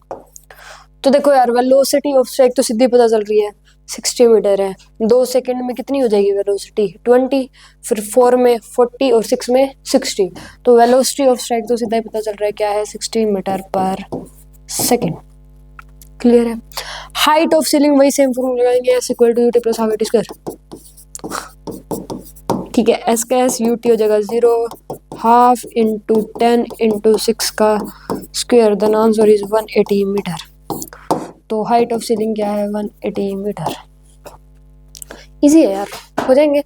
तो देखो यार, वेलोसिटी ऑफ स्ट्राइक तो सीधी पता चल रही है, 60 मीटर है। 2 सेकेंड में कितनी हो जाएगी वेलोसिटी, 20, फिर 4 में 40 और 6 में 60। तो वेलोसिटी ऑफ स्ट्राइक तो सीधा ही पता चल रहा है क्या है, 60 मीटर पर सेकेंड। क्लियर है? हाइट ऑफ सीलिंग वही सेम फॉर्मूला लगाएंगे, S = UT + ½ AT स्क्वायर। ठीक है, S का S, UT हो जाएगा 0, ½ इंटू 10 इंटू 6 का square, then answer is 180 metre. तो हाइट ऑफ सीलिंग क्या है, 180 मीटर। इजी है यार, हो जाएंगे।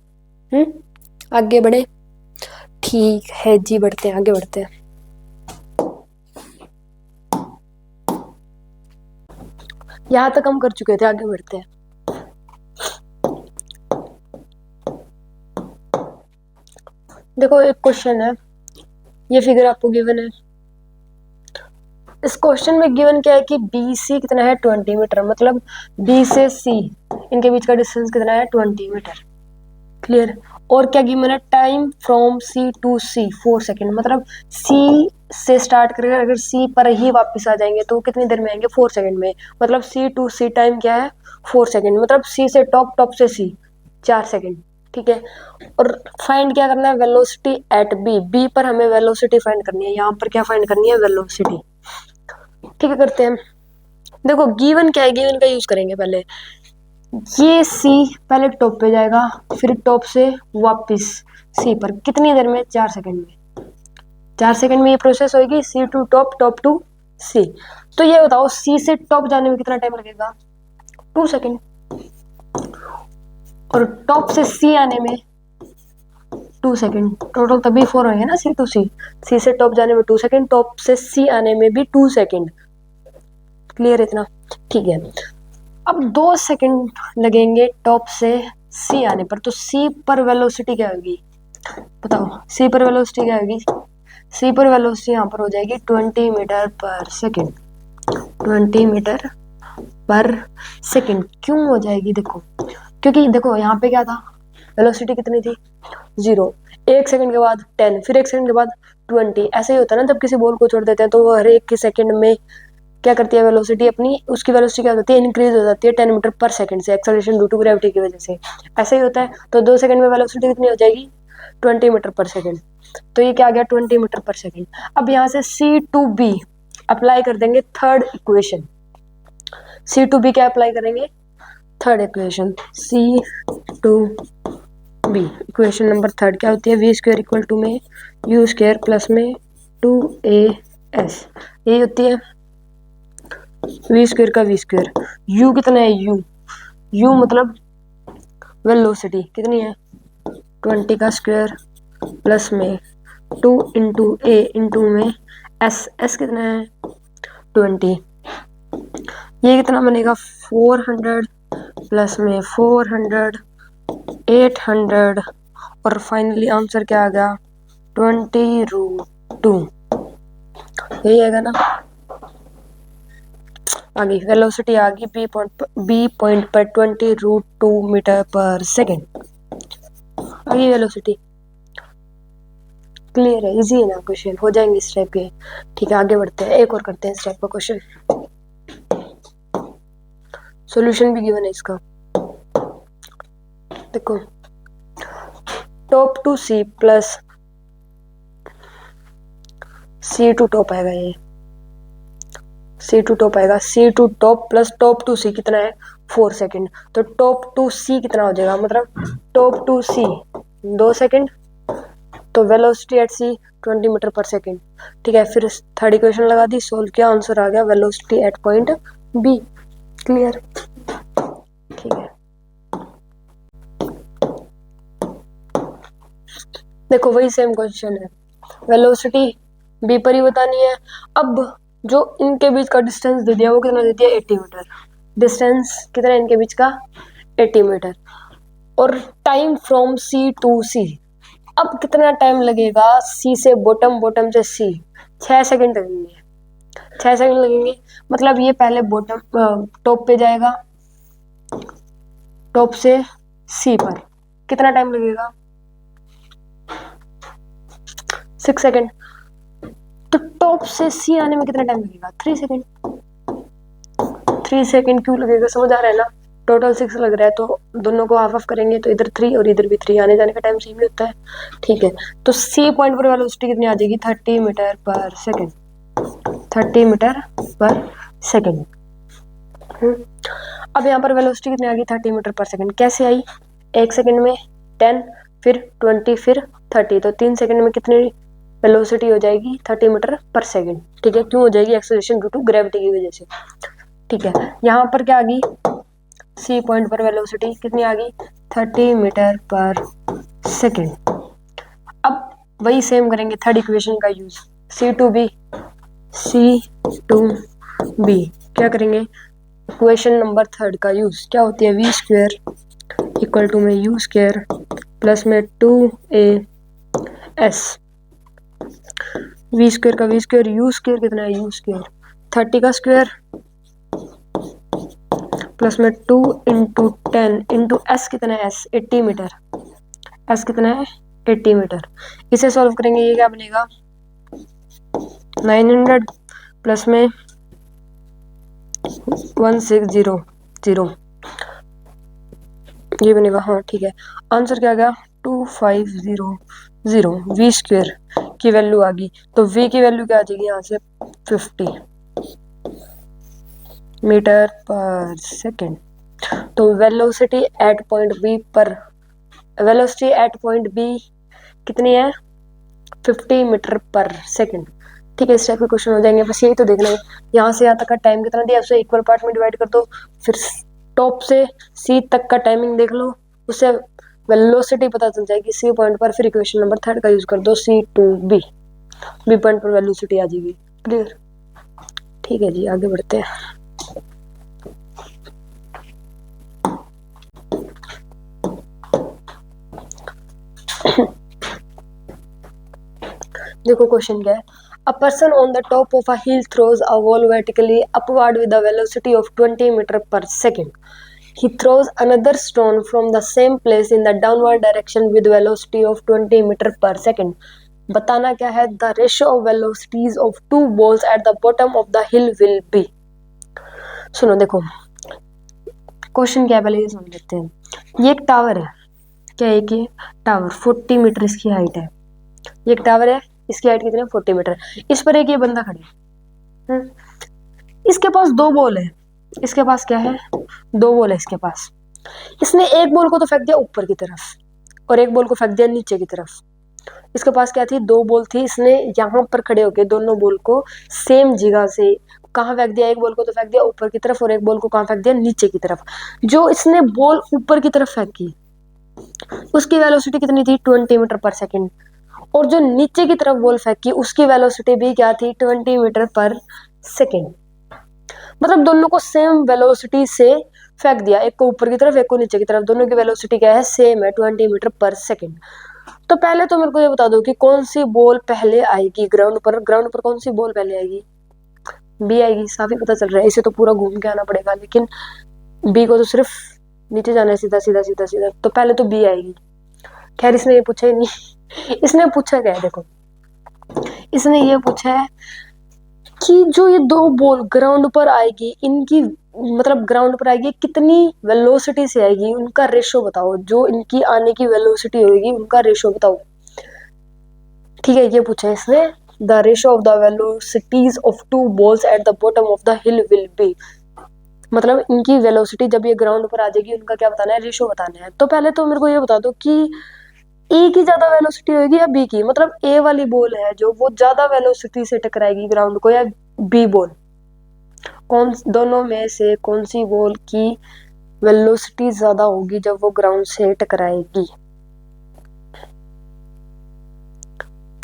आगे बढ़े। ठीक है जी, बढ़ते हैं, आगे बढ़ते हैं। यहां तक हम कर चुके थे, आगे बढ़ते हैं। देखो एक क्वेश्चन है, ये फिगर आपको गिवन है। इस क्वेश्चन में गिवन क्या है कि बी सी कितना है 20 मीटर, मतलब बी से सी इनके बीच का डिस्टेंस कितना है 20 मीटर। क्लियर। और क्या गिवन है, time from C to C 4 second, मतलब सी से स्टार्ट करके अगर सी पर ही वापस आ जाएंगे तो कितनी देर में आएंगे 4 सेकेंड में, मतलब सी टू सी टाइम क्या है 4 सेकेंड, मतलब सी से टॉप, टॉप से सी 4 सेकेंड। ठीक है। और फाइंड क्या करना है, वेलोसिटी एट बी, बी पर हमें वेलोसिटी फाइंड करनी है, यहाँ पर क्या फाइंड करनी है, वेलोसिटी। ठीक है, करते हैं। देखो गिवन क्या है, गिवन का यूज करेंगे पहले। ये सी पहले टॉप पे जाएगा, फिर टॉप से वापस सी पर, कितनी देर में, 4 सेकंड में। 4 सेकंड में ये प्रोसेस होगी, सी टू टॉप, टॉप टू सी। तो ये बताओ सी से टॉप जाने में कितना टाइम लगेगा, 2 सेकंड। और टॉप से सी आने में 2 सेकंड, टोटल तभी 4 होंगे ना, सी टू सी। सी से टॉप जाने में 2 सेकंड, टॉप से सी आने में भी 2 सेकंड। क्लियर इतना? ठीक है। अब 2 सेकंड लगेंगे टॉप से सी आने पर, तो सी पर वेलोसिटी क्या होगी बताओ, सी पर वेलोसिटी क्या होगी, सी पर वेलोसिटी यहाँ पर हो जाएगी 20 मीटर पर सेकंड। 20 मीटर पर सेकंड क्यों हो जाएगी, देखो क्योंकि देखो यहाँ पे क्या था, वेलोसिटी कितनी थी 0, 1 सेकंड के बाद 10, फिर 1 सेकंड के बाद 20। ऐसे ही होता है ना, जब किसी बॉल को छोड़ देते हैं तो वो हर एक सेकंड में क्या करती है, वेलोसिटी अपनी, उसकी वेलोसिटी क्या होती है, इंक्रीज हो जाती है 10 मीटर पर सेकंड से, एक्सेलरेशन ड्यू टू ग्रेविटी की वजह से। ऐसे ही होता है। तो 2 सेकंड में वेलोसिटी कितनी हो जाएगी, 20 मीटर पर सेकंड। तो ये क्या आ गया, 20 मीटर पर सेकंड। अब यहाँ से सी टू बी अप्लाई कर देंगे third equation. C to B क्या अप्लाई करेंगे, third equation, C to B equation number third क्या होती है, वी स्क्वायर इक्वल टू में यू स्क्वायर प्लस में 2as, यही होती है वी स्क्वायर का वी स्क्वायर। यू कितना है, यू मतलब वेलोसिटी कितनी है 20 का स्क्वायर प्लस में 2 इंटू ए इंटू में एस कितना है 20। ये कितना बनेगा 400 प्लस में 400 800, और फाइनली आंसर क्या आ गया 20√2। यही आएगा ना। आगे वेलोसिटी आ गई बी पॉइंट पर 20√2 मीटर पर सेकेंड। आगे वेलोसिटी क्लियर है, इजी है ना क्वेश्चन, हो जाएंगे इस टाइप के। ठीक है, आगे बढ़ते हैं, एक और करते हैं इस टाइप का क्वेश्चन। सॉल्यूशन भी गिवन है इसका। देखो top to c plus c to top आएगा, ये सी टू टॉप आएगा, c to top plus top to c कितना है 4 सेकंड। तो टॉप टू सी कितना हो जाएगा, मतलब टॉप टू सी 2 सेकंड, तो वेलोसिटी एट सी 20 मीटर पर सेकंड। ठीक है, फिर थर्ड इक्वेशन लगा दी, सोल्व किया, आंसर आ गया velocity at point B. Clear? ठीक है, देखो वही सेम क्वेश्चन है, वेलोसिटी बी पर ही बतानी है। अब जो इनके बीच का डिस्टेंस दे दिया वो कितना दे दिया 80 मीटर, डिस्टेंस कितना है इनके बीच का 80 मीटर, और टाइम फ्रॉम सी टू सी, अब कितना टाइम लगेगा सी से बॉटम, बॉटम से सी 6 सेकंड लगेंगे, 6 सेकंड लगेंगे। मतलब ये पहले बॉटम टॉप पे जाएगा, टॉप से सी पर कितना टाइम लगेगा 6 सेकंड। तो टॉप से सी आने में कितना टाइम लगेगा 3 सेकंड। 3 सेकंड क्यों लगेगा, समझ आ रहा है ना, टोटल 6 लग रहा है, तो दोनों को हाफ ऑफ करेंगे तो इधर 3 और इधर भी 3, आने जाने का टाइम सेम ही होता है। ठीक है, तो सी पॉइंट पर वेलोसिटी कितनी आ जाएगी 30 मीटर पर सेकंड, 30 मीटर पर सेकंड। अब यहाँ पर वेलोसिटी कितनी आ गई 30 मीटर पर सेकंड, कैसे आई, 1 सेकंड में 10, फिर 20, फिर 30, तो 3 सेकंड में कितनी वेलोसिटी हो जाएगी 30 मीटर पर सेकंड। ठीक है, क्यों हो जाएगी, एक्सेलरेशन ड्यू टू ग्रेविटी की वजह से। ठीक है, यहाँ पर क्या आ गई, सी पॉइंट पर वेलोसिटी कितनी आ गई 30 मीटर पर सेकंड। अब वही सेम करेंगे थर्ड इक्वेशन का यूज, सी टू बी क्या करेंगे, इक्वेशन नंबर थर्ड का यूज क्या होती है, वी स्क्वायर इक्वल टू में यू स्क्वायर प्लस में 2a एस, वी स्क्वायर का वी स्क्वायर, यू स्क्वायर कितना है यू स्क्वायर 30 का स्क्वायर प्लस में 2 इंटू 10 इंटू एस कितना है एस 80 मीटर, एस कितना है 80 मीटर। इसे सॉल्व करेंगे ये क्या बनेगा 900 प्लस में 1600 ये बनेगा, हाँ ठीक है। आंसर क्या आ गया 2500 वी स्क्वायर की वैल्यू आ गई। तो वी की वैल्यू क्या आ जाएगी यहाँ से 50 मीटर पर सेकेंड। तो वेलोसिटी एट पॉइंट बी पर, वेलोसिटी एट पॉइंट बी कितनी है 50 मीटर पर सेकेंड। ठीक है, इस टाइप के क्वेश्चन हो जाएंगे। बस यही तो देखना है, यहाँ से यहाँ तक का टाइम कितना दिया उसे इक्वल पार्ट में डिवाइड कर दो, फिर टॉप से सी तक का टाइमिंग देख लो, उससे वेलोसिटी पता चल जाएगी सी पॉइंट पर। फिर इक्वेशन नंबर 3 का यूज कर दो C2B, बी पॉइंट पर वेलोसिटी आ जाएगी। क्लियर? ठीक है जी, आगे बढ़ते हैं। देखो क्वेश्चन क्या है, a person on the top of a hill throws a ball vertically upward with the velocity of 20 metre per second. He throws another stone from the same place in the downward direction with velocity of 20 meter per second. बताना क्या है, the ratio of velocities of two balls at the bottom of the hill will be. सुनो देखो question क्या है, पहले ये समझ लेते हैं। ये एक टावर है, क्या है कि टावर 40 मीटर इसकी हाइट है। ये एक टावर है, इसकी हाइट कितनी है 40 मीटर। इस पर एक ये बंदा खड़ा है, इसके पास दो बॉल है, इसके पास क्या है दो बॉल है इसके पास। इसने एक बॉल को तो फेंक दिया ऊपर की तरफ और एक बॉल को फेंक दिया नीचे की तरफ। इसके पास क्या थी दो बॉल थी, इसने यहाँ पर खड़े होके दोनों बॉल को सेम जगह से कहाँ फेंक दिया, एक बॉल को तो फेंक दिया ऊपर की तरफ और एक बॉल को कहाँ फेंक दिया नीचे की तरफ। जो इसने बॉल ऊपर की तरफ फेंकी उसकी वेलोसिटी कितनी थी 20 मीटर पर सेकेंड, और जो नीचे की तरफ बॉल फेंकी उसकी वेलोसिटी भी क्या थी 20 मीटर पर सेकेंड। मतलब दोनों को सेम वेलोसिटी से फेंक दिया, एक को ऊपर की तरफ एक को नीचे की तरफ, दोनों की वेलोसिटी क्या है सेम है 20 मीटर पर सेकेंड। तो पहले तो मेरे को ये बता दो कि कौन सी बॉल पहले आएगी ग्राउंड पर, ग्राउंड पर कौन सी बॉल पहले आएगी, बी आएगी। साफ ही पता चल रहा है, इसे तो पूरा घूम के आना पड़ेगा, लेकिन बी को तो सिर्फ नीचे जाना है सीधा सीधा सीधा सीधा, तो पहले तो बी आएगी। खैर इसने ये पूछा ही नहीं, इसने पूछा क्या है देखो, इसने ये पूछा है कि जो ये दो बॉल ग्राउंड पर आएगी इनकी मतलब ग्राउंड पर आएगी कितनी वेलोसिटी से आएगी, उनका रेशो बताओ, जो इनकी आने की वेलोसिटी होगी उनका रेशो बताओ। ठीक है, ये पूछा है इसने, the ratio of the velocities of two balls at the bottom of the hill will be. मतलब इनकी वेलोसिटी जब ये ग्राउंड पर आ जाएगी उनका क्या बताना है, रेशो बताना है। तो पहले तो मेरे को ये बता दो कि ए की ज्यादा वेलोसिटी होगी या बी की, मतलब ए वाली बॉल है जो वो ज्यादा वेलोसिटी से टकराएगी ग्राउंड को या बी बॉल, कौन दोनों में से कौन सी बॉल की वेलोसिटी ज्यादा होगी जब वो ग्राउंड से टकराएगी।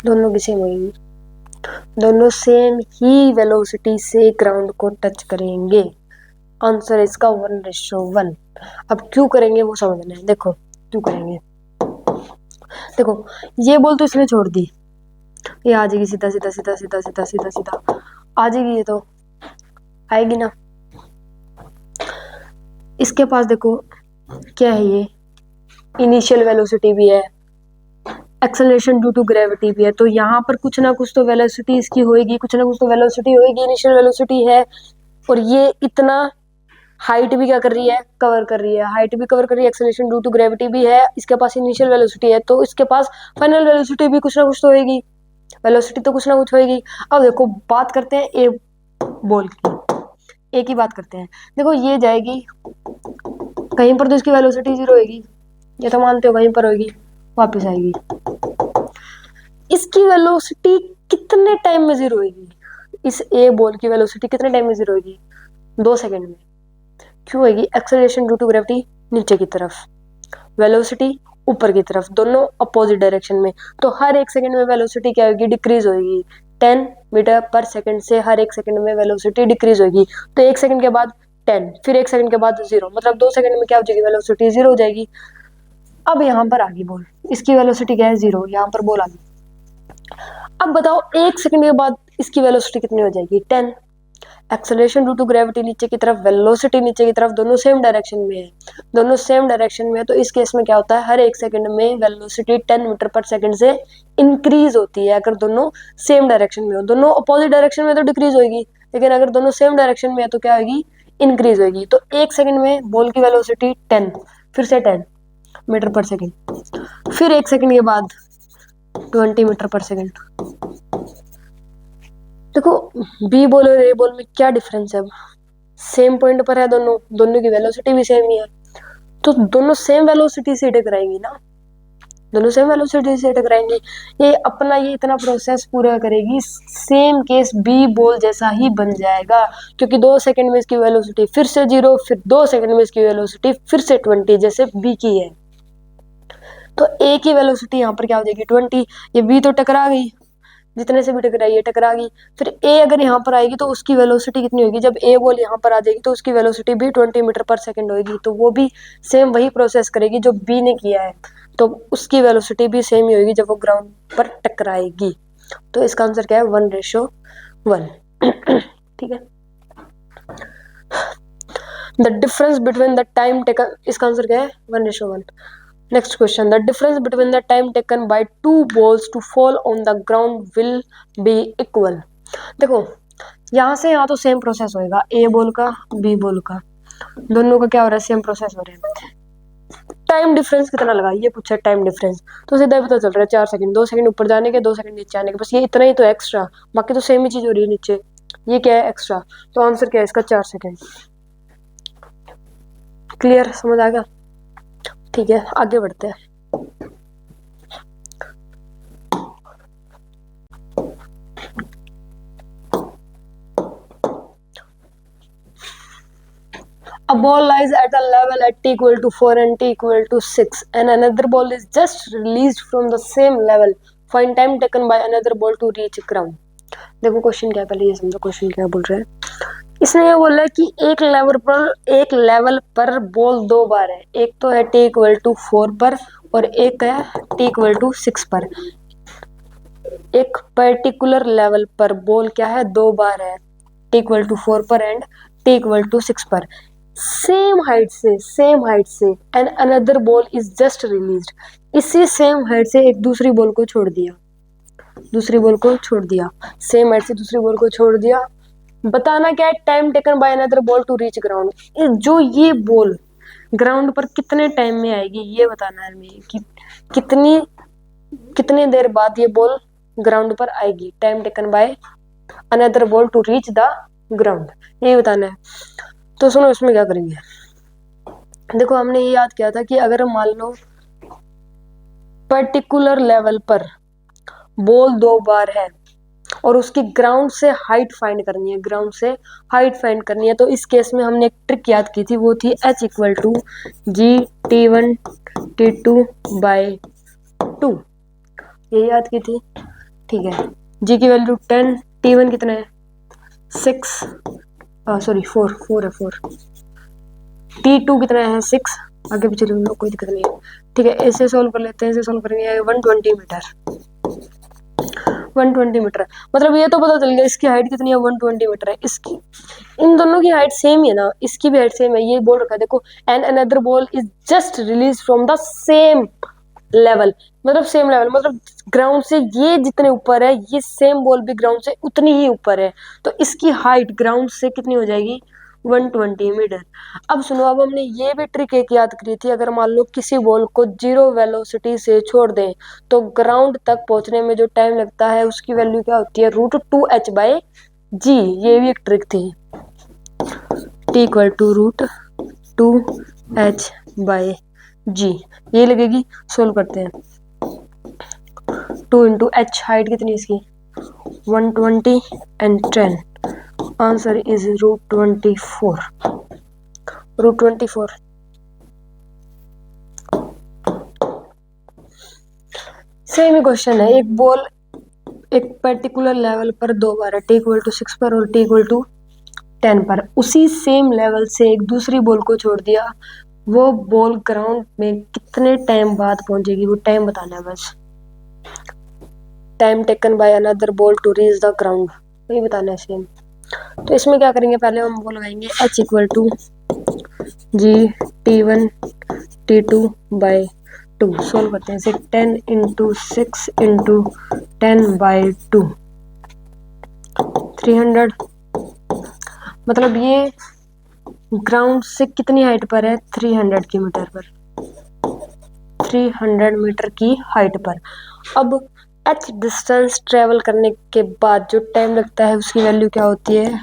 दोनों की सेम होगी, दोनों सेम ही वेलोसिटी से ग्राउंड को टच करेंगे। आंसर इसका 1:1। अब क्यों करेंगे वो समझना है, देखो क्यों करेंगे। देखो ये बॉल तो इसने छोड़ दी, ये आ जाएगी सीधा सीधा सीधा सीधा सीधा सीधा सीधा आ जाएगी, ये तो आएगी ना। इसके पास देखो क्या है, ये इनिशियल वेलोसिटी भी है, एक्सेलरेशन ड्यू टू ग्रेविटी भी है, तो यहाँ पर कुछ ना कुछ तो वेलोसिटी इसकी होएगी, कुछ ना कुछ तो वेलोसिटी होएगी, इनिशियल वेलोसिटी है। और ये इतना हाइट भी क्या कर रही है कवर कर रही है, हाइट भी कवर कर रही है, एक्सेलरेशन ड्यू टू ग्रेविटी भी है, इसके पास इनिशियल वेलोसिटी है, तो इसके पास फाइनल वेलोसिटी भी कुछ ना कुछ तो होएगी, वेलोसिटी तो कुछ ना कुछ होएगी। अब देखो बात करते हैं ए बॉल की, ए की बात करते हैं। देखो ये जाएगी कहीं पर तो इसकी वेलोसिटी 0 होगी, ये तो मानते हो, कहीं पर होगी वापस आएगी। इसकी वेलोसिटी कितने टाइम में 0 होगी, इस ए बॉल की वेलोसिटी कितने टाइम में 0 होगी 2 सेकंड में। क्यों होगी, एक्सेलरेशन ड्यू टू ग्रेविटी नीचे की तरफ, वेलोसिटी ऊपर की तरफ, दोनों अपोजिट डायरेक्शन में, तो हर एक सेकंड में वेलोसिटी क्या होगी डिक्रीज होगी। 10 मीटर पर सेकंड से हर एक सेकंड में वेलोसिटी डिक्रीज होगी, तो एक सेकंड के बाद 10 फिर एक सेकंड के बाद 0, मतलब 2 सेकंड में क्या हो जाएगी वेलोसिटी 0 हो जाएगी। अब यहाँ पर आ गई बॉल, इसकी वेलोसिटी क्या है 0, यहाँ पर बॉल आ गई, अब बताओ 1 सेकंड के बाद इसकी वेलोसिटी कितनी हो जाएगी 10। एक्सेलरेशन ड्यू टू ग्रेविटी नीचे की तरफ, वेलोसिटी नीचे की तरफ, दोनों सेम डायरेक्शन में है, दोनों सेम डायरेक्शन में है। तो इस केस में क्या होता है, हर 1 सेकंड में वेलोसिटी 10 मीटर पर सेकंड से इंक्रीज होती है। अगर दोनों सेम डायरेक्शन में हो, दोनों अपोजिट डायरेक्शन में तो डिक्रीज होगी, लेकिन अगर दोनों सेम डायरेक्शन में है तो क्या होगी, इंक्रीज होगी। तो 1 सेकंड में बॉल की वेलोसिटी 10, फिर से 10 मीटर पर सेकंड, फिर 1 सेकंड के बाद 20 मीटर पर सेकंड। देखो बी बॉल और ए बॉल में क्या डिफरेंस है, अब सेम पॉइंट पर है दोनों, दोनों की वेलोसिटी भी सेम ही है, तो दोनों सेम वेलोसिटी से टकराएंगी ना, दोनों सेम वेलोसिटी से टकराएंगी। ये अपना ये इतना प्रोसेस पूरा करेगी, सेम केस बी बॉल जैसा ही बन जाएगा, क्योंकि 2 सेकंड में इसकी वेलोसिटी फिर से 0, फिर 2 सेकंड में इसकी वेलोसिटी फिर से 20 जैसे बी की है। तो ए की वेलोसिटी यहाँ पर क्या हो जाएगी 20, ये बी तो टकरा गई, जितने से भी टकराई है टकरा गई, फिर ए अगर यहाँ पर आएगी तो उसकी वेलोसिटी कितनी होगी, जब ए बॉल यहाँ पर आ जाएगी तो उसकी वेलोसिटी भी 20 मीटर पर सेकंड होगी, तो वो भी सेम वही प्रोसेस करेगी जो बी ने किया है, तो उसकी वेलोसिटी भी सेम ही होगी जब वो ग्राउंड पर टकराएगी। तो इसका आंसर क्या है 1:1। ठीक है, the difference between the time taken, इसका आंसर क्या है 1:1। Next question. The difference between the time taken by two balls to fall on the ground will be equal. देखो यहाँ से यहाँ तो सेम प्रोसेस होएगा, ए बॉल का बी बॉल का, दोनों का क्या हो रहा है, सेम प्रोसेस हो रहा है। टाइम डिफरेंस कितना लगा, ये पूछा टाइम डिफरेंस, तो सीधा ही पता चल रहा है 4 सेकंड, 2 सेकंड ऊपर जाने के, 2 सेकंड नीचे आने के, बस ये इतना ही तो एक्स्ट्रा, बाकी तो सेम ही चीज हो रही है नीचे, ये क्या है एक्स्ट्रा। तो आंसर क्या है इसका 4 सेकंड। क्लियर, समझ आ गया? ठीक है, आगे बढ़ते हैं। A ball lies at a level at t equal to 4 and t equal to 6 and another ball is just released from the same level. Find time taken by another ball to reach ground. देखो question क्या है, पहले ये समझो question क्या बोल रहा है। इसने ये बोला कि एक लेवल पर बॉल 2 बार है, एक तो है t इक्वल टू 4 पर और एक है t इक्वल टू 6 पर। एक पर्टिकुलर लेवल पर बॉल क्या है 2 बार है, t इक्वल टू 4 पर एंड t इक्वल टू 6 पर, सेम हाइट से and another ball is just released. इसी सेम हाइट से एक दूसरी बॉल को छोड़ दिया, सेम हाइट से दूसरी बॉल को छोड़ दिया। बताना क्या है, time taken by another ball to reach ground, जो ये बॉल ग्राउंड पर कितने टाइम में आएगी ये बताना है हमें, कि कितनी देर बाद ये बॉल ग्राउंड पर आएगी, time taken by another ball to reach the ground, ये बताना है। तो सुनो इसमें क्या करेंगे, देखो हमने ये याद किया था कि अगर मान लो पर्टिकुलर लेवल पर बॉल 2 बार है और उसकी ग्राउंड से हाइट फाइंड करनी है, तो इस केस में हमने एक ट्रिक याद की थी, वो थी h equal to g t1 t2 by 2, ये याद की थी। ठीक है, g की वैल्यू 10, t1 कितना है 6, सॉरी 4 है 4, t2 कितना है 6, आगे पीछे कोई दिक्कत नहीं है। ठीक है, ऐसे सॉल्व कर लेते हैं, ऐसे सॉल्व करेंगे 120 मीटर, 120 मीटर, मतलब ये तो पता चल गया इसकी हाइट कितनी है 120 मीटर है। इसकी इन दोनों की हाइट सेम है ना, इसकी भी हाइट सेम है, ये बोल रखा है देखो, and another ball is just release from the same level, मतलब ग्राउंड से ये जितने ऊपर है, ये सेम बॉल भी ग्राउंड से उतनी ही ऊपर है, तो इसकी हाइट ग्राउंड से कितनी हो जाएगी 120 मीटर। अब सुनो, अब हमने ये भी ट्रिक एक याद करी थी, अगर मान लो किसी बॉल को 0 वेलोसिटी से छोड़ दें तो ग्राउंड तक पहुंचने में जो टाइम लगता है उसकी वैल्यू क्या होती है √2h/g, ये भी एक ट्रिक थी, t इक्वल टू √2h/g, ये लगेगी। सोल्व करते हैं, 2 × h, हाइट कितनी इसकी 120 and 10, answer is √24। Same he question है, एक बॉल एक पर्टिकुलर लेवल पर 2 बार है, t इक्वल टू 6 पर और t इक्वल टू 10 पर, उसी सेम लेवल से एक दूसरी बॉल को छोड़ दिया, वो बॉल ग्राउंड में कितने टाइम बाद पहुंचेगी, वो टाइम बताना है बस। Time taken by another ball to reach the ground, वही बताना है सेम। तो इसमें क्या करेंगे, पहले हम वो लगाएंगे h equal to g t1 t2 by 2। Solve करते हैं इसे, 10 इंटू 6 इंटू 10 बाई 2 300। मतलब ये ग्राउंड से कितनी हाइट पर है, 300 की मीटर पर, 300 मीटर की हाइट पर। अब h डिस्टेंस ट्रेवल करने के बाद जो टाइम लगता है उसकी वैल्यू क्या होती है,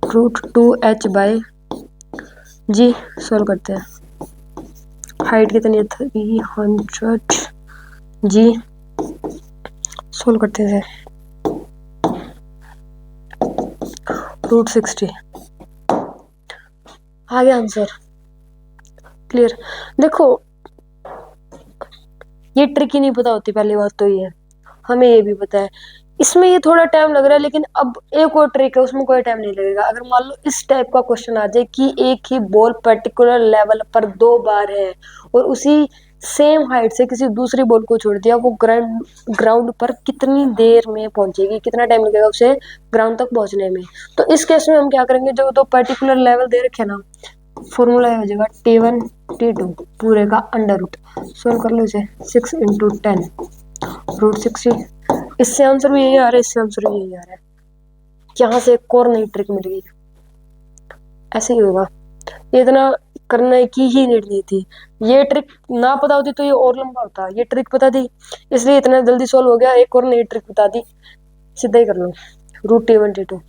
√2h बाई जी। सोल्व करते हैं, हाइट कितनी है 300 जी। सोल्व करते हैं √60 आ गया आंसर। क्लियर। देखो ये ट्रिक ही नहीं पता होती, पहली बात तो ये, हमें ये भी पता है। इसमें ये थोड़ा टाइम लग रहा है, लेकिन अब एक और ट्रिक है, उसमें कोई टाइम नहीं लगेगा। अगर मान लो इस टाइप का क्वेश्चन आ जाए कि एक ही बॉल पर्टिकुलर लेवल पर 2 बार है और उसी सेम हाइट से किसी दूसरी बॉल को छोड़ दिया, वो ग्राउंड पर कितनी देर में पहुंचेगी, कितना टाइम लगेगा उसे ग्राउंड तक पहुंचने में। तो इस केस में हम क्या करेंगे, जो 2 पर्टिकुलर लेवल दे रखे ना, फॉर्मूला हो जाएगा t1 t2 पूरे का अंडर रूट। सोल्व कर लो इसे, 6 इंटू 10 √60। इससे आंसर भी यही आ रहा है, इससे आंसर भी यही आ रहा है। यहाँ से एक और नई ट्रिक मिल गई। ऐसे ही होगा, ये इतना करने की ही नीड नहीं थी। ये ट्रिक ना पता होती तो ये और लंबा होता, ये ट्रिक पता थी इसलिए इतना जल्दी सोल्व हो गया। एक और नई ट्रिक बता दी, सीधा ही कर लो। √t1 t2,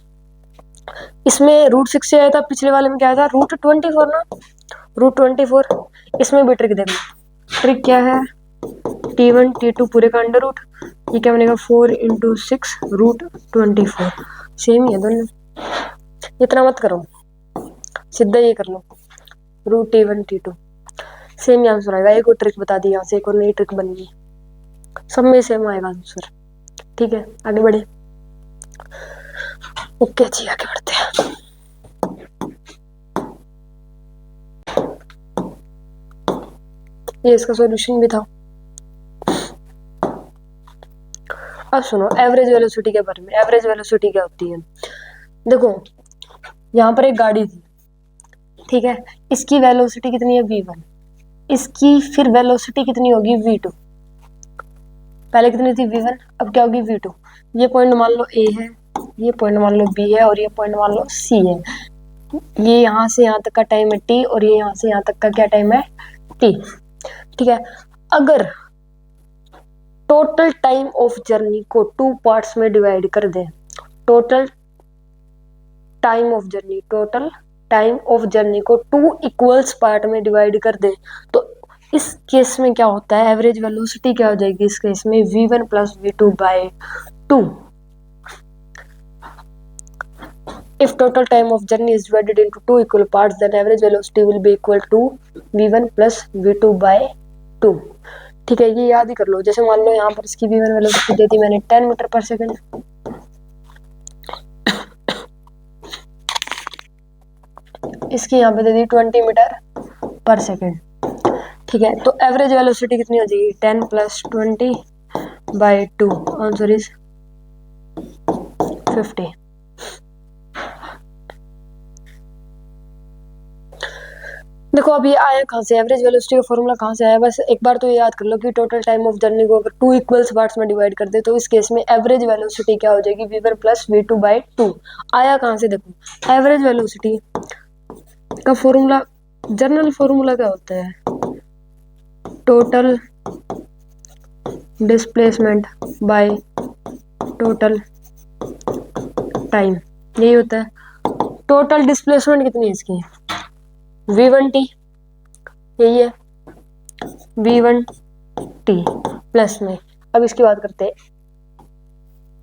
इसमें √60 आया था, पिछले वाले में क्या आया था, √24 ना, √24। इसमें भी ट्रिक देखना। ट्रिक क्या है, t1 t2 पूरे का अंडर रूट, ये क्या बनेगा 4 इंटू 6 √24। सेम ही है दोनों, इतना मत करो, सीधा ये कर लो, √t1 t2 सेम ही आंसर आएगा। एक और ट्रिक बता दी, यहाँ से एक और नई ट्रिक बन गई, सब में सेम आएगा आंसर। ठीक है, आगे बढ़े। ओके जी, आगे बढ़ते हैं। ये इसका सॉल्यूशन भी था। अब सुनो एवरेज वेलोसिटी के बारे में। एवरेज वेलोसिटी क्या होती है, देखो यहाँ पर एक गाड़ी थी, ठीक है, इसकी वेलोसिटी कितनी है v1, इसकी फिर वेलोसिटी कितनी होगी v2। पहले कितनी थी v1, अब क्या होगी v2। ये पॉइंट मान लो a है, ये पॉइंट मान लो b है और ये पॉइंट मान लो c है। ये यहाँ से यहाँ तक का टाइम है t और ये यहाँ से यहाँ तक का क्या टाइम है t। ठीक है, अगर टोटल टाइम ऑफ जर्नी को 2 पार्ट्स में डिवाइड कर दें, टोटल टाइम ऑफ जर्नी को 2 इक्वल्स पार्ट में डिवाइड कर दें, तो इस केस में क्या होता है, एवरेज वेलोसिटी क्या हो जाएगी इस केस में, v1 plus v2 by 2। If total time of journey is divided into 2 equal parts, then average velocity will be equal to v1 plus v2 by 2। ठीक है, ये याद ही कर लो। जैसे मान लो यहाँ पर इसकी v1 वेलोसिटी दे दी मैंने 10 मीटर पर सेकंड, इसकी यहाँ पे दे दी 20 मीटर पर सेकंड। ठीक है, तो एवरेज वेलोसिटी कितनी हो जाएगी, 10 प्लस 20 बाई 2, आंसर इज 50। देखो अब ये आया कहाँ से, एवरेज वेलोसिटी का फॉर्मूला कहाँ से आया, बस एक बार तो ये याद कर लो कि टोटल टाइम ऑफ जर्नी को अगर 2 इक्वल्स पार्ट्स में डिवाइड कर दे तो इस केस में एवरेज वेलोसिटी क्या हो जाएगी, v1 प्लस v2 बाई 2। आया कहाँ से, देखो एवरेज वेलोसिटी का फॉर्मूला, जनरल फॉर्मूला क्या होता है, total displacement by total time, यही होता है। टोटल डिस्प्लेसमेंट कितनी है इसकी, v1t, यही है v1t प्लस में, अब इसकी बात करते हैं,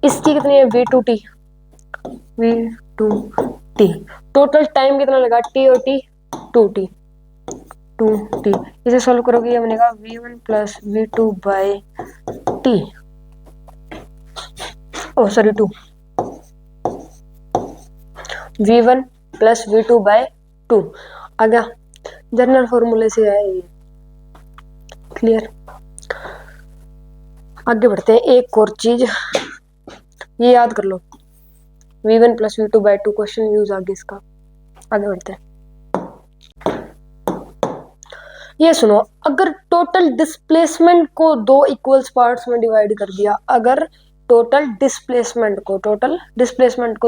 इसकी कितनी है v2t, टोटल टाइम कितना लगा t और t 2t, इसे सॉल्व करोगे ये बनेगा v1 plus v2 by t, oh sorry 2, v1 plus v2 by 2 आ गया, जनरल फॉर्मूले से है ये। क्लियर, आगे बढ़ते हैं, एक और चीज ये याद कर लो, v1 plus v2 by 2 question use आगे इसका। आगे बढ़ते हैं, ये सुनो, अगर टोटल डिस्प्लेसमेंट को दो इक्वल्स पार्ट्स में डिवाइड कर दिया, अगर टोटल डिस्प्लेसमेंट को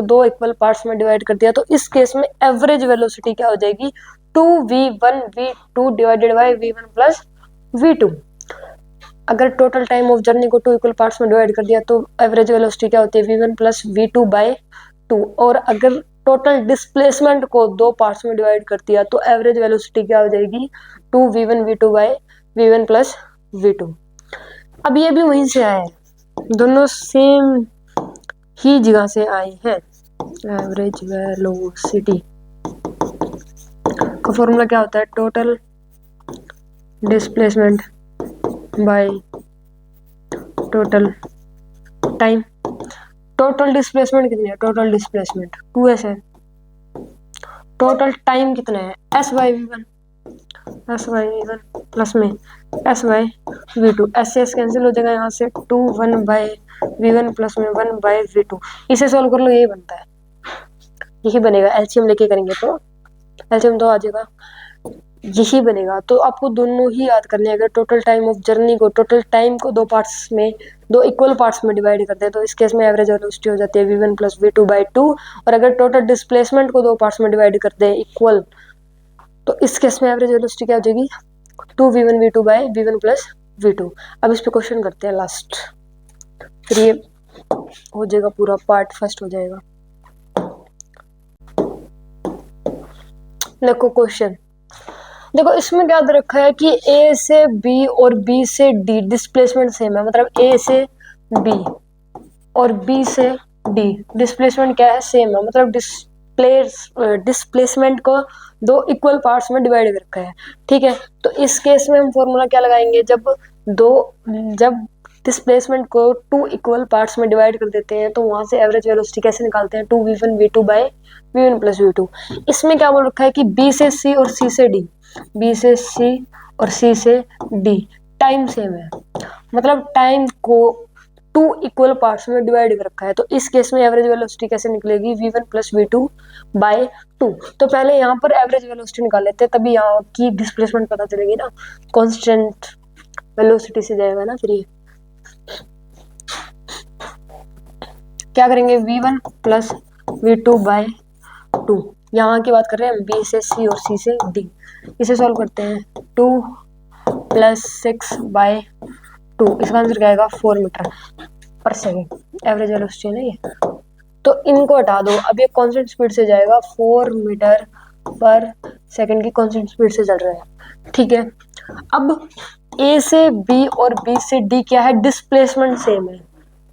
दो इक्वल पार्ट्स में डिवाइड कर दिया, तो इस केस में एवरेज वेलोसिटी क्या हो जाएगी, 2v1v2 divided by v1 plus v2। अगर टोटल टाइम ऑफ जर्नी को टू इक्वल पार्ट्स में डिवाइड कर दिया तो एवरेज वेलोसिटी क्या होती है, v1 प्लस v2 बाय 2। और अगर टोटल डिस्प्लेसमेंट को दो पार्ट्स में डिवाइड कर दिया तो एवरेज वेलोसिटी क्या हो जाएगी, 2v1v2 by v1 plus v2। अब ये भी वहीं से आया है, दोनों सेम ही जगह से आए हैं। एवरेज वेलोसिटी का फॉर्मूला क्या होता है, total displacement by total time. Total displacement कितनी है, टोटल डिस्प्लेसमेंट 2s है, टोटल टाइम कितना है, s बाई v1 प्लस में s बाई v2। s से s कैंसिल हो जाएगा, यहाँ से 2 1 बाई v1 प्लस में 1 बाई v2। इसे सोल्व कर लो, यही बनता है, यही बनेगा। एलसीएम लेके करेंगे तो एलसीएम तो आ जाएगा, यही बनेगा। तो आपको दोनों ही याद करने हैं। अगर टोटल टाइम ऑफ जर्नी को, टोटल टाइम को दो पार्ट्स में, दो इक्वल पार्ट्स में डिवाइड करते हैं तो इस केस में एवरेज वेलोसिटी हो जाती है v1 प्लस v2 बाई 2। और अगर टोटल डिस्प्लेसमेंट को दो पार्ट्स में डिवाइड करते हैं इक्वल, तो इस केस में एवरेज वेलोसिटी क्या हो जाएगी, 2v1v2 by v1 plus v2। अब इस पे क्वेश्चन करते हैं लास्ट, फिर ये हो जाएगा पूरा पार्ट फर्स्ट हो जाएगा। देखो क्वेश्चन, देखो इसमें क्या दे रखा है कि ए से बी और बी से डी डिस्प्लेसमेंट सेम है, मतलब ए से बी और बी से डी डिस्प्लेसमेंट क्या है, सेम है, मतलब डिस्प्लेसमेंट को दो इक्वल पार्ट्स में डिवाइड कर रखा है। ठीक है, तो इस केस में हम फॉर्मूला क्या लगाएंगे, जब डिस्प्लेसमेंट को टू इक्वल पार्ट्स में डिवाइड कर देते हैं तो वहां से एवरेज वेलोसिटी कैसे निकालते हैं, 2v1v2 by v1 plus v2। इसमें क्या बोल रखा है कि बी से सी और सी से डी, बी से सी और सी से डी टाइम सेम है, मतलब टाइम को टू इक्वल पार्ट्स में डिवाइड कर रखा है। तो इस केस में एवरेज वेलोसिटी कैसे निकलेगी, v1 प्लस v2 बाय 2। तो पहले यहाँ पर एवरेज वेलोसिटी निकाल लेते हैं, तभी यहाँ की डिस्प्लेसमेंट पता चलेगी ना, कांस्टेंट वेलोसिटी से जाएगा ना। फिर ये क्या करेंगे, v1 प्लस v2 बाय 2, यहाँ की बात कर रहे हैं हम, b से c और c से d। इसे सॉल्व करते हैं, 2 प्लस 6 बाय 2, इसका आंसर क्या आएगा, 4 metre per second average velocity है ना ये। तो इनको हटा दो, अब ये कांस्टेंट स्पीड से जाएगा, 4 मीटर पर सेकेंड की कांस्टेंट स्पीड से चल रहा है। ठीक है, अब ए से बी और बी से डी क्या है, डिस्प्लेसमेंट सेम है,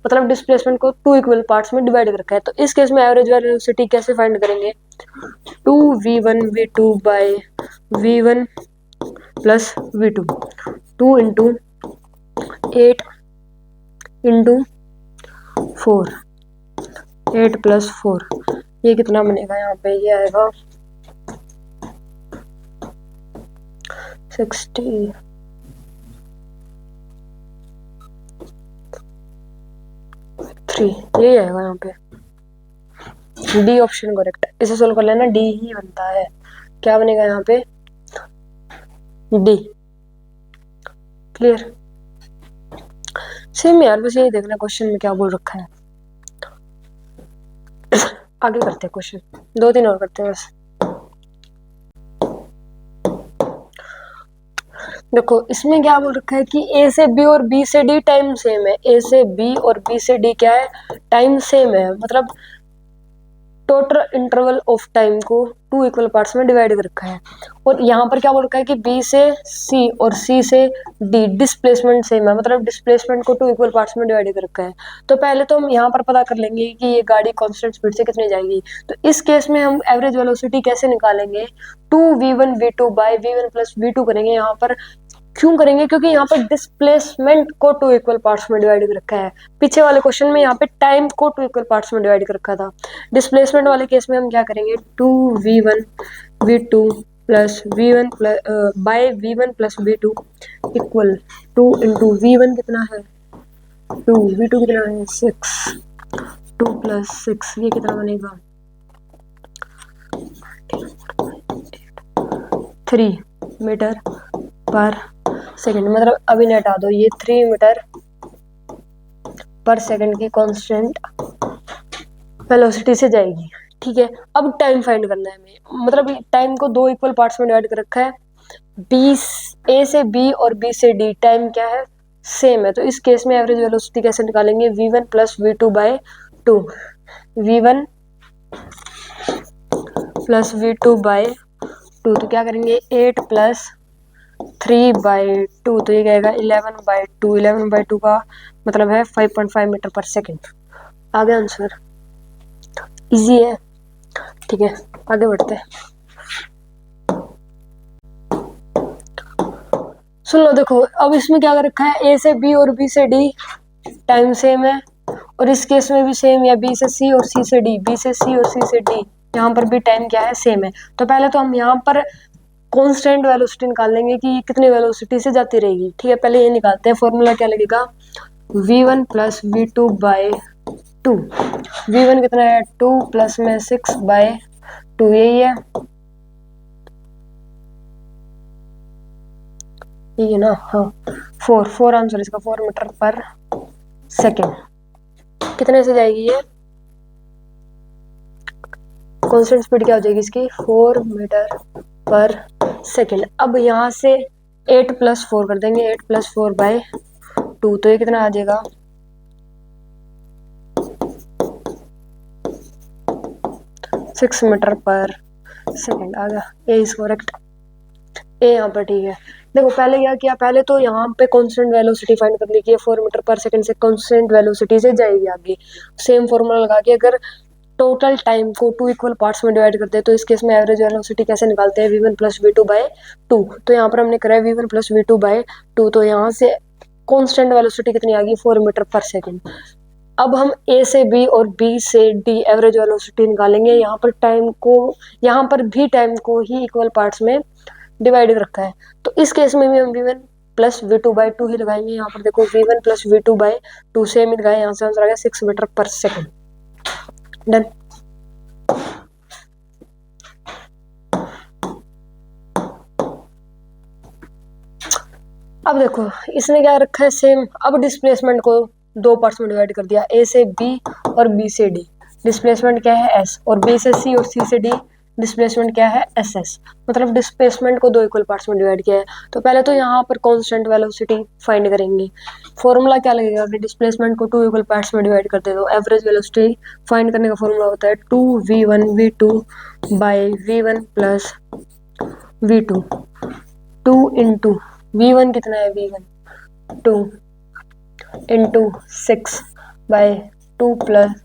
मतलब डिस्प्लेसमेंट को टू इक्वल पार्ट्स में डिवाइड कर रखा है। तो इस केस में एवरेज वेलोसिटी कैसे फाइंड करेंगे, 2v1v2 by v1 plus v2, 2 into 8 into 4, 8 plus 4, ये कितना बनेगा यहाँ पे, ये आएगा 60, यही आएगा यहाँ पे, डी ऑप्शन करेक्ट। इसे सोल्व कर लेना, डी ही बनता है। क्या बनेगा यहाँ पे, डी। क्लियर, सेम यार, बस यही देखना क्वेश्चन में क्या बोल रखा है। आगे करते हैं क्वेश्चन, 2-3 और करते हैं बस। देखो इसमें क्या बोल रखा है कि ए से बी और बी से डी टाइम सेम है, ए से बी और बी से डी क्या है, टाइम सेम है, मतलब टोटल इंटरवल ऑफ टाइम को टू इक्वल पार्ट्स में डिवाइड कर रखा है। और यहाँ पर क्या बोल रखा है कि बी से सी और सी से डी डिस्प्लेसमेंट सेम है, मतलब डिस्प्लेसमेंट को टू इक्वल पार्ट्स में डिवाइड कर रखा है। तो पहले तो हम यहाँ पर पता कर लेंगे कि ये गाड़ी कांस्टेंट स्पीड से कितने जाएगी। तो इस केस में हम एवरेज वेलोसिटी कैसे निकालेंगे, 2v1v2 by v1 plus v2 करेंगे। यहाँ पर क्यों करेंगे, क्योंकि यहाँ पे डिस्प्लेसमेंट को टू इक्वल पार्ट्स में डिवाइड कर रखा है। पीछे वाले क्वेश्चन में यहाँ पे टाइम को टू इक्वल पार्ट्स में डिवाइड कर रखा था। डिस्प्लेसमेंट वाले केस में हम क्या करेंगे, 2v1v2 plus v1 by v1 plus v2 equal 2 into v1 कितना है टू, v2 कितना है 6, 2 + 6 ये कितना बनेगा 3 मीटर पर सेकेंड। मतलब अभी ने हटा दो, ये 3 मीटर पर सेकेंड की कांस्टेंट वेलोसिटी से जाएगी। ठीक है, अब टाइम फाइंड करना है हमें। मतलब टाइम को दो इक्वल पार्ट्स में डिवाइड कर रखा है। ए से बी और बी से डी टाइम क्या है सेम है, तो इस केस में एवरेज वेलोसिटी कैसे निकालेंगे v1 + v2/2। v1 + v2/2 तो क्या करेंगे 8 + 3/2 तो ये कहेगा 11/2। 11/2 का मतलब है 5.5 मीटर पर सेकेंड। आगे आंसर इजी है। ठीक है, आगे बढ़ते हैं। सुन लो, देखो अब इसमें क्या कर रखा है, ए से बी और बी से डी टाइम सेम है, और इस केस में भी सेम है, बी से सी और सी से डी, बी से सी और सी से डी, यहाँ पर भी टाइम क्या है सेम है। तो पहले तो हम यहाँ पर कांस्टेंट वेलोसिटी निकाल लेंगे कि ये कितनी वेलोसिटी से जाती रहेगी। ठीक है, पहले ये निकालते हैं। फॉर्मूला क्या लगेगा v1 + v2/2। v1 कितना है 2 + में 6/2 यही है, ये ना, हाँ 4 आंसर इसका 4 मीटर पर सेकेंड। कितने से जाएगी ये कांस्टेंट स्पीड क्या हो जाएगी इसकी 4 मीटर पर सेकेंड। अब यहाँ से 8 + 4 कर देंगे, 8 + 4/2 तो ये कितना आ जाएगा 6 मीटर पर सेकेंड। आ गया, ए इज करेक्ट, ए यहाँ पर ठीक है। देखो पहले क्या किया, पहले तो यहाँ पे कांस्टेंट वेलोसिटी फाइंड करने की है, 4 मीटर पर सेकेंड से कांस्टेंट वेलोसिटी से जाएगी आगे। सेम फॉर्मूला लगा के अगर टोटल टाइम को 2 इक्वल पार्ट्स में डिवाइड करते हैं तो इस केस में एवरेज वेलोसिटी कैसे निकालते हैं v1 + v2/2। तो यहाँ पर हमने करा है v1 + v2/2, तो यहाँ से कांस्टेंट वेलोसिटी कितनी आ गई 4 मीटर पर सेकेंड। अब हम ए से बी और बी से डी एवरेज वेलोसिटी निकालेंगे। यहाँ पर टाइम को, यहाँ पर भी टाइम को ही इक्वल पार्ट्स में डिवाइड रखा है, तो इस केस में भी हम v1 + v2/2 ही लगाएंगे। यहाँ पर देखो v1 + v2/2 सेम ही लगाए, यहाँ से आंसर आ गया 6 मीटर पर सेकेंड। डन। अब देखो इसने क्या रखा है सेम। अब डिस्प्लेसमेंट को दो पार्ट्स में डिवाइड कर दिया, ए से बी और बी से डी डिस्प्लेसमेंट क्या है एस, और बी से सी और सी से डी डिस्प्लेसमेंट क्या है एस एस। मतलब डिस्प्लेसमेंट को दो इक्वल पार्ट्स में डिवाइड किया है। तो पहले तो यहाँ पर कांस्टेंट वेलोसिटी फाइंड करेंगे। फॉर्मूला क्या लगेगा कि डिस्प्लेसमेंट को 2 इक्वल पार्ट्स में डिवाइड करते हैं तो एवरेज वेलोसिटी फाइंड करने का फॉर्मूला होता है 2v1v2/v1 + v2। 2 × v1 कितना है v1 2 × 6/2 +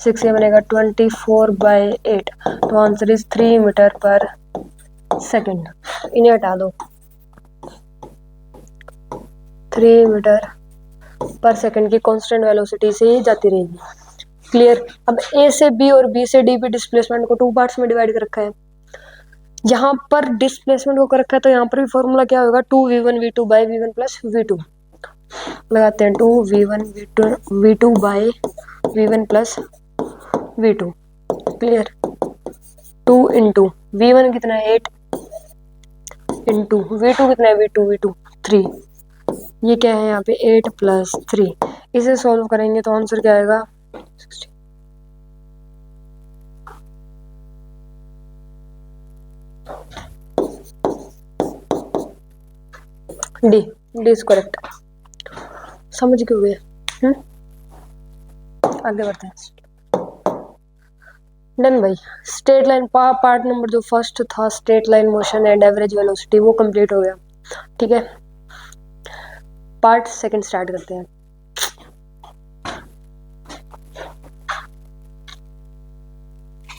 6 ये बनेगा 24/8। तो answer is 3 metre per second. इन्हें हटा दो, 3 मीटर पर सेकेंड की कांस्टेंट वेलोसिटी से ही जाती रहेगी। क्लियर। अब ए से बी और बी से डी भी डिस्प्लेसमेंट को 2 पार्ट्स में डिवाइड कर रखा है। यहाँ पर डिस्प्लेसमेंट को कर रखा है तो यहाँ पर भी फॉर्मूला क्या होगा 2v1v2/v1 + v2 लगाते हैं। 2v1v2/v1 + v2। क्लियर। 2 × v1 कितना है 8 × v2 कितना है v2 3। ये क्या है यहाँ पे 8 + 3। इसे सॉल्व करेंगे तो आंसर क्या आएगा 60। D is correct. समझ क्यों गए? आगे बढ़ते हैं। डन भाई। स्ट्रेट लाइन पार्ट नंबर जो फर्स्ट था straight line motion and average velocity वो कंप्लीट हो गया। ठीक है, पार्ट सेकंड स्टार्ट करते हैं।